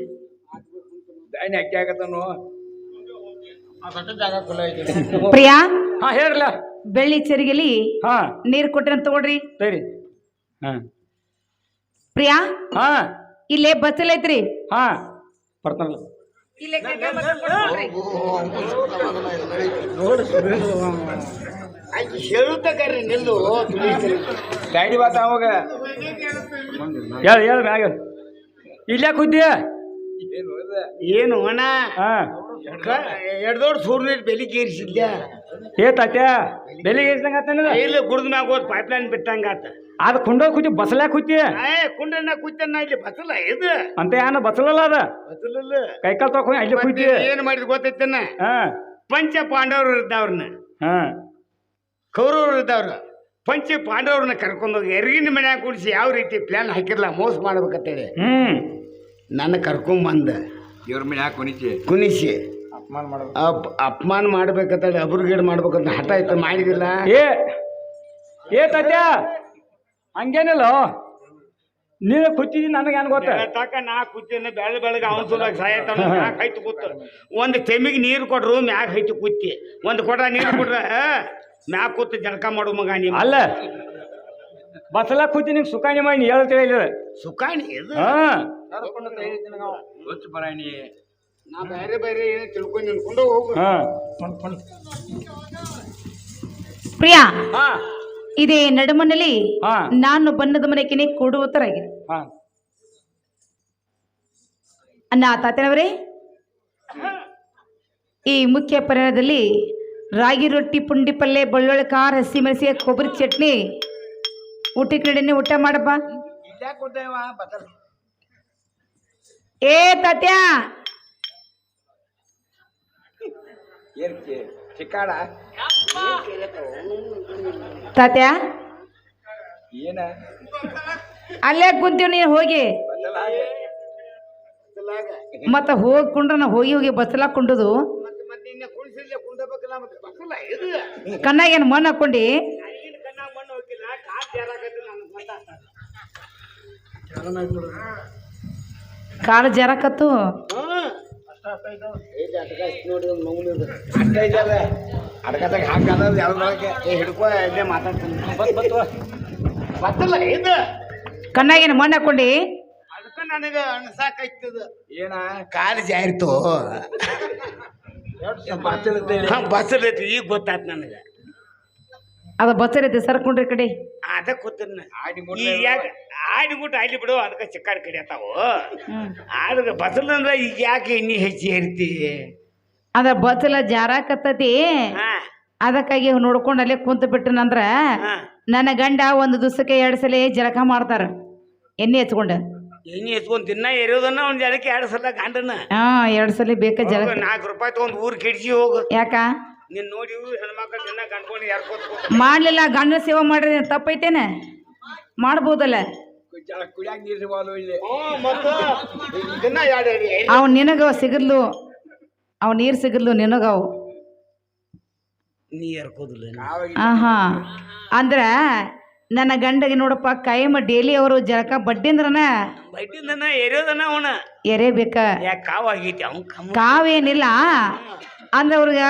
ಪ್ರಿಯಾ ಹೇಳ್ರಲ್ಲ ಬೆಳ್ಳಿ ಚೆರಿಗೆಲಿ ನೀರು ಕೊಟ್ರಿ ತಗೊಳ್ರಿ ಸರಿ ಪ್ರಿಯಾ ಇಲ್ಲೇ ಬಚ್ಚಲ್ ಐತ್ರಿ ಬರ್ತಾನಲ್ಲ ಹೇಳುತ್ತಗಾರಿ ನಿಲ್ಲು ಗಾಡಿ ಬಾತ ಅವಾಗ ಹೇಳ ಮ್ಯಾಗ ಇಲ್ಲೇ ಕೂತೀಯ ಏನು ಅಣ್ಣ ಹಾ ಎಡ್ದೋಡ್ ಸೂರ್ಯ ಬೆಲಿಗೆ ಏರಿಸಿದ್ಯ ಏ ತಾತ್ಯ ಬೆಳಿಗ್ಗೆ ಏರ್ಸಂಗ ಇಲ್ಲಿ ಕುಡ್ದ ಮ್ಯಾಗ ಹೋದ್ ಪೈಪ್ಲೈನ್ ಬಿಟ್ಟಂಗಾತ ಅದು ಕುಂಡೋ ಕೂತಿ ಬಸಲ್ಯಾಗ ಕೂತಿ ಕುಂಡನ್ನ ಕೂತನ್ನ ಇಲ್ಲಿ ಬಸಲ ಇದು ಅಂತ ಏನ ಬಸಲಲ್ಲ ಅದ ಬಸಲಲ್ಲ ಕೈಕಾಲ್ ತಕೊಂಡ್ ಅಲ್ಲಿ ಕೂತಿ ಏನ್ ಮಾಡಿದ್ ಗೊತ್ತೈತನ ಹಾ ಪಂಚ ಪಾಂಡವರು ಇದ್ದವ್ರನ್ನ ಹಾ ಕೌರವರು ಇದ್ದವ್ರ ಪಂಚ ಪಾಂಡವ್ರನ್ನ ಕರ್ಕೊಂಡೋಗಿ ಎರ್ಗಿನ ಮನ್ಯಾಗ ಕೂಡಿಸಿ ಯಾವ ರೀತಿ ಪ್ಲಾನ್ ಹಾಕಿರ್ಲ ಮೋಸ ಮಾಡ್ಬೇಕಂತೇಳಿ ನನ್ನ ಕರ್ಕೊಂಬಂದ ಇವ್ರ ಮೇಲೆ ಯಾಕೆ ಕುಣಿಸಿ ಅಪಮಾನ ಮಾಡೋದು ಅಪಮಾನ ಮಾಡ್ಬೇಕಂತೇಳಿ ಅಬ್ರುಗೇಡ್ ಮಾಡ್ಬೇಕಂತ ಹಠ ಆಯ್ತು ಮಾಡಿದಿಲ್ಲ ಏ ತಾತ್ಯ ಹಂಗೇನಿಲ್ಲ ನೀನು ಕೂತಿದ್ದೀನಿ ನನಗೇನು ಗೊತ್ತ ತಕ ನಾ ಕೂತಿನ ಬೆಳಗ್ಗೆ ಅವನ ಸುಲಾಗ ಸಾಯತಾನ ಮ್ಯಾಗ ಹೈತು ಕೂತ ಒಂದು ತೆಮಿಗೆ ನೀರು ಕೊಡ್ರು ಮ್ಯಾಗ ಹೈತು ಕೂತಿ ಒಂದು ಕೊಡ ನೀರು ಕೊಡ್ರ ಮ್ಯಾಗ ಕೂತು ಜಳಕ ಮಾಡು ಮಗ ನೀ ಅಲ್ಲ ಬಸಲ ಕೂತಿ ನಿಂಗೆ ಸುಖಾಣಿ ಮಾಡಿ ನೀ ಹೇಳ್ತೇವೆ ಇಲ್ಲ ಸುಖಾಣಿ ಇದು ಹಾ ಬರಾಣಿ ನಾ ಬೇರೆ ಬೇರೆ ಏನೋ ತಿಳ್ಕೊಂಡು ಅನ್ಕೊಂಡು ಹೋಗು ಹಾ ಪ್ರಿಯಾ ಹಾ ಇದೇ ನಡುಮನಲ್ಲಿ ಹಾ ನಾನು ಬಣ್ಣದ ಮನೆಗೆ ಕೊಡುವತರಾಗಿದೆ ಹಾ ಅನ್ನ ತಾತನವರೇ ಈ ಮುಖ್ಯ ಪರಿಣಾಮದಲ್ಲಿ ರಾಗಿ ರೊಟ್ಟಿ ಪುಂಡಿ ಪಲ್ಯ ಬೆಳ್ಳುಳ್ಳಿ ಖಾರ ಹಸಿಮೆಣಸಿಗೆ ಕೊಬ್ಬರಿ ಚಟ್ನಿ ಊಟಕ್ಕೆ ನಡೀನಿ ಊಟ ಮಾಡಪ್ಪ ಏ ತಾತ್ಯ ಚಿಕ್ಕಾಡ ತಾತ್ಯ ಏನ ಅಲ್ಲೇ ಕುಂತೀವಿ ನೀನು ಹೋಗಿ ಮತ್ತ ಹೋಗಿ ಕುಂಡ್ರ ನಾ ಹೋಗಿ ಹೋಗಿ ಬಸ್ಲಾಗ ಕುಂಡುದು ಮತ್ತೆ ಇನ್ನ ಕುಣಿಸಿಲ್ಲ ಕುಂಡಬೇಕಲ್ಲ ಮತ್ತೆ ಬಸಲ ಇದು ಕಣ್ಣಾಗ ಏನು ಮಣ್ಣು ಹಾಕೊಂಡಿ ಕಣ್ಣಾಗ ಮಣ್ಣು ಹೋಗಿಲ್ಲ ಕಾಲ್ ಜಾರಾಕತ್ತಿ ನನಗೆ ಕಾಲು ಜರಕತ್ತು ಅಡ್ಕತ್ತಾಗ ಹಾಕದ ಯಾವ್ದೊಳಗೆ ಹಿಡ್ಕೊ ಇಲ್ಲೇ ಮಾತಾಡ್ತಾನೆ ಬತ್ತಲ್ಲ ಇದು ಕಣ್ಣಾಗೇನು ಮಣ್ಣು ಹಾಕೊಂಡಿ ಅದಕ್ಕೆ ನನಗೆ ಅನ್ಸಾಕೈತದ ಏನ ಕಾಲು ಜಾರಿತು ಬಸ್ಸದೈತಿ ಈಗ ಗೊತ್ತಾಯ್ತು ನನಗೆ ಅದು ಬಸ್ಸರೈತಿ ಸರ್ಕೊಂಡ್ರಿ ಕಡೆ ಅದ ಕೂತನ್ನ ಈಗ ಯಾಕೆ ಆಡಿಬಿಟ್ಟು ಆಡ್ಲಿ ಬಿಡು ಅದಕ್ಕೆ ಚಿಕ್ಕಾಡಿ ಕಡಿಯತ್ತಾವು ಆದ್ರೆ ಬಸಲ್ ಅಂದ್ರೆ ಈಗ ಯಾಕೆ ಎಣ್ಣೆ ಹೆಚ್ಚಿ ಹೇರ್ತಿ ಅದ ಬಸ್ಸೆಲ್ಲ ಜಾರಾಕತ್ತತಿ ಅದಕ್ಕಾಗಿ ನೋಡ್ಕೊಂಡು ಅಲ್ಲೇ ಕುಂತು ಬಿಟ್ಟನಂದ್ರ ನನ್ನ ಗಂಡ ಒಂದು ದಿವಸಕ್ಕೆ 2 ಸಲ ಜಳಕ ಮಾಡ್ತಾರ ಎಣ್ಣೆ ಹಚ್ಕೊಂಡು ಎಣ್ಣೆ ಹಚ್ಕೊಂಡು ದಿನ ಎರಿಯೋದನ್ನ ಅವ್ನ ಜಳಕ್ಕೆ 2 ಸಲ ಗಂಡನ 2 ಸಲ ಬೇಕ ಜಳಕ ₹4 ತಗೊಂಡು ಊರು ಕೆಡ್ಸಿ ಹೋಗು ಯಾಕ ನೀನ್ ನೋಡಿ ಹೆಣ್ಮಕ್ಳು ದಿನ ಗಂಡ್ಕೊಂಡು ಯಾರ್ಕೋತ ಮಾಡ್ಲಿಲ್ಲ ಗಂಡ ಸೇವೆ ಮಾಡ್ರಿ ತಪ್ಪೈತೇನೆ ಮಾಡ್ಬೋದಲ್ಲ ಕುಡಿಯಾಕ ನೀರು ಸಿಗೋದು ಇಲ್ಲಿ ದಿನ ಅವ್ ನಿನಗ ಸಿಗದ್ಲು ಅವ್ ನೀರ್ ಸಿಗದ್ಲು ನಿನಗವು ನೀ ಯಾರ್ಕೋದಿಲ್ಲ ಆಹಾ ಅಂದ್ರ ನನ್ನ ಗಂಡಗೆ ನೋಡಪ್ಪ ಕಾಯಮ ಡೈಲಿ ಅವರು ಜಳಕ ಬಡ್ಡಿಂದ್ರನ ಬಡ್ಡಿಂದನ ಎರಿಯೋದನ್ನ ಅವನ ಎರೆ ಬೇಕ ಯಾಕೆ ಕಾವಾಗೈತಿ ಅವ್ನ ಕಾವೇನಿಲ್ಲ ಅಂದ್ರ ಅವ್ರಿಗೆ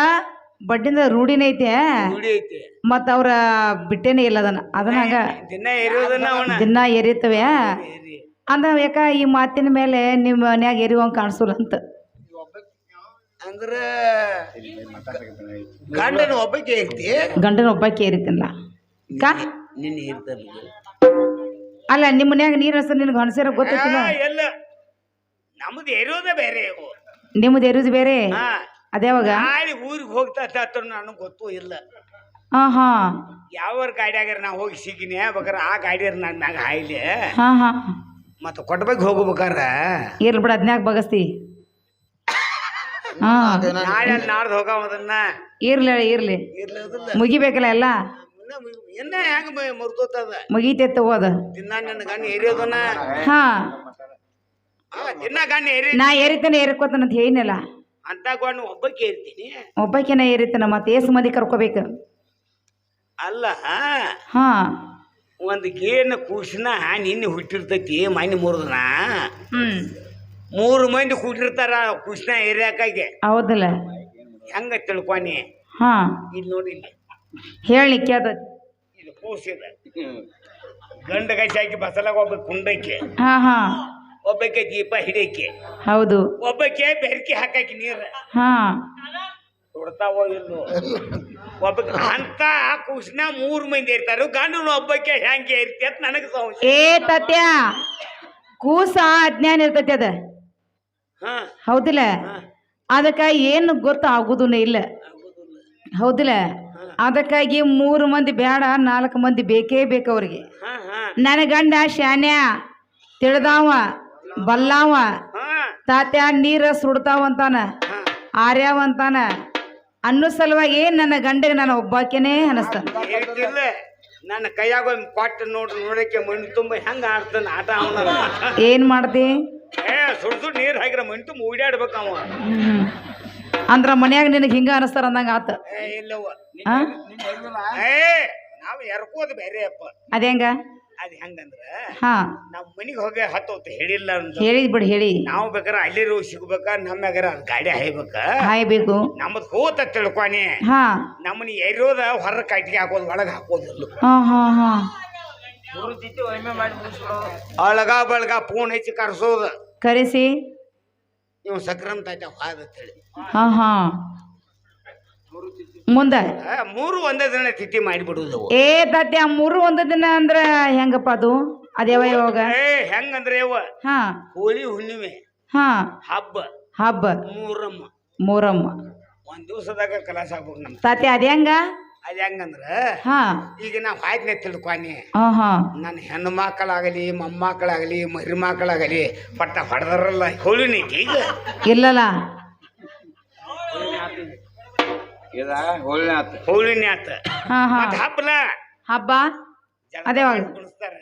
ಬಡ್ಡಿಂದ ರೂಢಿನೈತೆ ರೂಢಿ ಐತಿ ಮತ್ತ ಅವ್ರ ಬಿಟ್ಟೇನೆ ಇಲ್ಲ ಅದನ್ನ ಹಂಗ ದಿನ ಎರಿಯೋದನ್ನ ಅವನ ದಿನ ಎರಿತವೆ ಅಂದ್ರ ಯಾಕ ಈ ಮಾತಿನ ಮೇಲೆ ನಿಮ್ಮ ಮನ್ಯಾಗ ಎರಿವಂಗ ಕಾಣಿಸಲ್ಲ ಅಂತ ಅಂದ್ರ ಗಂಡನ ಒಬ್ಬಕ್ಕೆ ಐತಿ ಗಂಡನ ಒಬ್ಬಾಕಿ ಏರಿತಿಲ್ಲ ಕಾ ನಿನ್ನೆ ಇರ್ತಾರ ಅಲ್ಲ ನಿಮ್ಮ ಮನ್ಯಾಗ ನೀರ್ ಹಸ ನಿನ್ಗೆ ಹಣಸಿರ ಗೊತ್ತಿಲ್ಲ ಎಲ್ಲ ನಮ್ದು ಎರಿಯೋದ ಬೇರೆ ನಿಮ್ದು ಎರುದು ಬೇರೆ ಅದ್ಯಾವಾಗ ಗಾಡಿ ಊರಿಗೆ ಹೋಗ್ತಾ ನನಗೆ ಗೊತ್ತೂ ಇಲ್ಲ ಹಾ ಹಾ ಯಾವ ಗಾಡಿಯಾಗಾರ ನಾ ಹೋಗಿ ಸಿಗಿನಿ ಬೇಕಾರೆ ಆ ಗಾಡಿಯಾರ ನನ್ನ ಮ್ಯಾಗ ಹಾಯ್ಲಿ ಹಾ ಹಾ ಮತ್ತೆ ಕೊಟ್ಬೇಕು ಹೋಗ್ಬೇಕಾರ ಇರ್ಲಿ ಬಿಡ ಅದ್ನ್ಯಾಗ ಬಗಸ್ತಿ ಹಾ ನಾಳೆ ನಾಡ್ದು ಹೋಗವದನ್ನ ಇರ್ಲಿ ಇರ್ಲಿ ಇರ್ಲದಿಲ್ಲ ಮುಗಿಬೇಕಲ್ಲ ಎಲ್ಲ ಇನ್ನ ಹೆಂಗ ಮುರಿದೋತದ ಮುಗೀತೆ ತಗೋದ ದಿನ ನನ್ನ ಗಣ್ಣ ಏರಿಯೋದನ್ನ ಹಾ ದಿನ ಗಣ್ಣ ಏರಿ ನಾ ಏರಿತೇನೆ ಏರ್ಕೋತಾನ ಅಂತ ಹೇಳಿನಲ್ಲ ಅಂತ ಗಣ್ಣ ಒಬ್ಬಕ್ಕೆ ಏರ್ತೀನಿ ಒಬ್ಬಾಕಿನ ಏರಿತೇನ ಮತ್ತೆ ಏಸು ಮಂದಿ ಕರ್ಕೋಬೇಕು ಅಲ್ಲ ಹಾ ಒಂದು ಗೇನ ಕೂಸಿನ ನಿನ್ನೆ ಹುಟ್ಟಿರ್ತೈತಿ ಮನೆ ಮುರಿದನ 3 ಮಂದಿ ಕೂಡಿರ್ತಾರ ಕೂಸಿನ ಏರಿಯಾಕಾಗೆ ಹೌದಲ್ಲ ಹೆಂಗ ತಿಳ್ಕೊನಿ ಹಾ ಇಲ್ಲಿ ನೋಡಿ ಇಲ್ಲಿ ಹೇಳಿ ಕೇಳ್ದ ಇದು ಕೂಸಿದ ಗಂಡ ಗಚ್ಚಿ ಹಾಕಿ ಬಸಲಾಗ ಒಬ್ಬ ಕುಂಡಕ್ಕೆ ಹಾ ಹಾ ಒಬ್ಬಕ್ಕೆ ದೀಪ ಹಿಡಿಯಕ್ಕೆ ಹೌದು ಒಬ್ಬಕ್ಕೆ ಬೆರಕೆ ಹಾಕಿ ನೀರು ಹಾ ಕೊಡ್ತಾವೋ ಇಲ್ಲೋ ಒಬ್ಬ ಅಂತ ಕೂಸ್ನ 3 ಮಂದಿ ಇರ್ತಾರ ಗಂಡನ ಒಬ್ಬಕ್ಕೆ ಹೆಂಗೆ ಇರ್ತಿ ಅಂತ ನನಗೆ ಸಂಶಯ. ಏ ತಾತ್ಯ ಕೂಸ ಅಜ್ಞಾನ ಇರ್ತೈತಿ ಅದ ಹಾ ಹೌದಿಲ್ಲ ಅದಕ್ಕ ಏನು ಗೊತ್ತಾಗುದೂ ಇಲ್ಲ ಹೌದಿಲ್ಲ ಅದಕ್ಕಾಗಿ 3 ಮಂದಿ ಬೇಡ 4 ಮಂದಿ ಬೇಕೇ ಬೇಕು ಅವ್ರಿಗೆ. ಹಾ ಹಾ ನನ್ನ ಗಂಡ ಶಾನ್ಯ ತಿಳಿದಾವ ಬಲ್ಲಾವ ತಾತ್ಯ ನೀರ ಸುಡ್ತಾವಂತಾನ ಆರ್ಯಾವಂತಾನ ಅನ್ನೋ ಸಲುವಾಗಿ ನನ್ನ ಗಂಡಗೆ ನಾನು ಒಬ್ಬಾಕೆನೇ ಅನಸ್ತಾನ. ಹೇಳ್ತಿಲ್ಲ ನನ್ನ ಕೈಯಾಗ ಒಂದು ಕೊಟ್ಟು ನೋಡಕ್ಕೆ ಮಣ್ಣು ತುಂಬ ಹೆಂಗ ಆಡ್ತಾನ ಆಟ ಅವನ. ಏನ್ ಮಾಡ್ದಿ ಸುಡ್ ನೀರ್ ಹಾಕಿರ ಮಣ್ಣು ತುಂಬ ಓಡಾಡ್ಬೇಕ ಅವ. ಅಂದ್ರ ಮನ್ಯಾಗ ನಿನಗೆ ಹಿಂಗ ಅನಸ್ತಾರ ಅಂದಂಗ ಆತ. ಇಲ್ಲವ ಆ? ನಾವ್ ಎರ್ಕೋದ್ ಬೇರೆ ಅಪ್ಪ. ಅದೇಂಗ ಅದ್ ಹೆಂಗಂದ್ರ ಹಾ ನಾವ್ ಮನಿಗ್ ಹೋಗಿ ಹತ್ತೋತ್ ಹೇಳಿಲ್ಲ ಅಂತ ಹೇಳಿದ್ ಬಿಡಿ ಹೇಳಿ ನಾವ್ ಬೇಕಾರ ಅಲ್ಲಿರೋ ಸಿಗ್ಬೇಕ ನಮ್ಯಾಗಾರ ಅದ್ ಗಾಡಿ ಹಾಯ್ಬೇಕ ಹಾಯ್ಬೇಕು ನಮ್ಮದ್ ಹೋತ ತಿಳ್ಕೊನಿ ಹಾ ನಮ್ಮನ್ನ ಎರಿಯೋದ ಹೊರ ಕಟ್ಟಿಗೆ ಹಾಕೋದ್ ಒಳಗ ಹಾಕೋದಿಲ್ಲ. ಹಾ ಹಾ ಹಾ ಅಳಗ ಬಳಗ ಫೋನ್ ಹಚ್ಚಿ ಕರ್ಸೋದ ಕರೆಸಿ ಇವ್ ಸಕ್ರಮ್ ತಾಯ್ತ ಹಾದ ಹೇಳಿ ಹಾ ಹಾ ಮುಂದ 3 ಒಂದೇ ದಿನ ತಿಥಿ ಮಾಡಿಬಿಡುದು. ಏ ತಾತ್ಯ 3 ಒಂದು ದಿನ ಅಂದ್ರ ಹೆಂಗಪ್ಪ ಅದು ಅದೇವ ಯಾವಾಗ ಹೆಂಗಂದ್ರೆ ಯವ್ವ ಹಾ ಹೋಳಿ ಹುಣ್ಣಿಮೆ ಹಾ ಹಬ್ಬ ಹಬ್ಬ ಮೂರಮ್ಮ ಮೂರಮ್ಮ ಒಂದ್ ದಿವಸದಾಗ ಕಲಾಸ ಆಗ್ಬೇಕು ನಮ್. ತಾತ್ಯ ಅದ ಹೆಂಗ ಅದ್ ಹೆಂಗಂದ್ರ ಹಾ ಈಗ ನಾವ್ ಹಾಯ್ತನೆ ತಿಳ್ಕೊನಿ ಹಾ ಹಾ ನನ್ನ ಹೆಣ್ಣು ಮಕ್ಕಳಾಗಲಿ ಮೊಮ್ಮಕ್ಕಳಾಗಲಿ ಮರಿ ಮಕ್ಕಳಾಗಲಿ ಪಟ್ಟ ಹೊಡೆದಾರಲ್ಲ ಹೋಳಿನೈತಿ ಈಗ ಇಲ್ಲಲ್ಲ ಹೋಳಿನೇ ಆತ ಹಾ ಹಾ ಮತ್ ಹಬ್ಬಲ ಹಬ್ಬ ಅದೇ ಕುಣಿಸ್ತಾರ.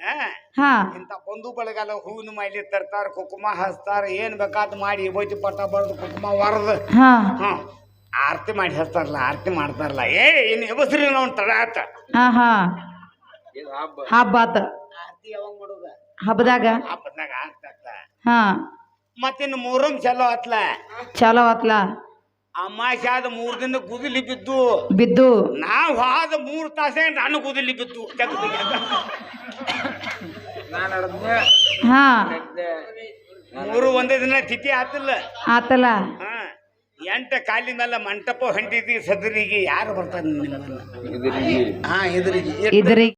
ಹಾ ಇಂತ ಬಂಧು ಬಳಗಾಲ ಹೂವಿನ ಮಾಲಿ ತರ್ತಾರ ಕುಕುಮ ಹಚ್ತಾರ ಏನ್ ಬೇಕಾದ್ ಮಾಡಿ ಬೈತಿ ಪಟ್ಟ ಬರ್ದು ಕುಕುಮ ವರದು ಹಾ ಹ್ಮ್ ಆರತಿ ಮಾಡಿ ಹಚ್ತಾರಲ್ಲ ಆರತಿ ಮಾಡ್ತಾರಲ್ಲ ಇನ್ ಹೆಬಸ್ರಿ ನಾವು ತಡ ಆತ ಹಾ ಹಾ ಹಬ್ಬ ಆತ ಆರತಿ ಯಾವಾಗ ಮಾಡೋದ ಹಬ್ಬದಾಗ ಹಬ್ಬದಾಗ ಆಗ್ತತ್ತ. ಹಾ ಮತ್ತಿನ್ನು ಮೂರಮ್ ಚಲೋ ಆತ್ಲ ಚಲೋ ಆತ್ಲ ಅಮಾಶೆ ಆದ 3 ದಿನ ಗುದಿಲಿ ಬಿದ್ದು ಬಿದ್ದು ನಾವ್ ಆದ 3 ತಾಸೇ ನಾನು ಗುದಿಲಿ ಬಿದ್ದು ಹಾ 3 ಒಂದೇ ದಿನ ತಿಥಿ ಆತಿಲ್ಲ. ಆತಲ್ಲ ಹಾ 8 ಕಾಲಿ ಮೇಲೆ ಮಂಟಪ ಹೊಂಟಿದ್ವಿ ಸದರಿಗೆ ಯಾರು ಬರ್ತಾರ ಹಾ ಎದುರಿಗೆ ಇದ್ರಿಗೆ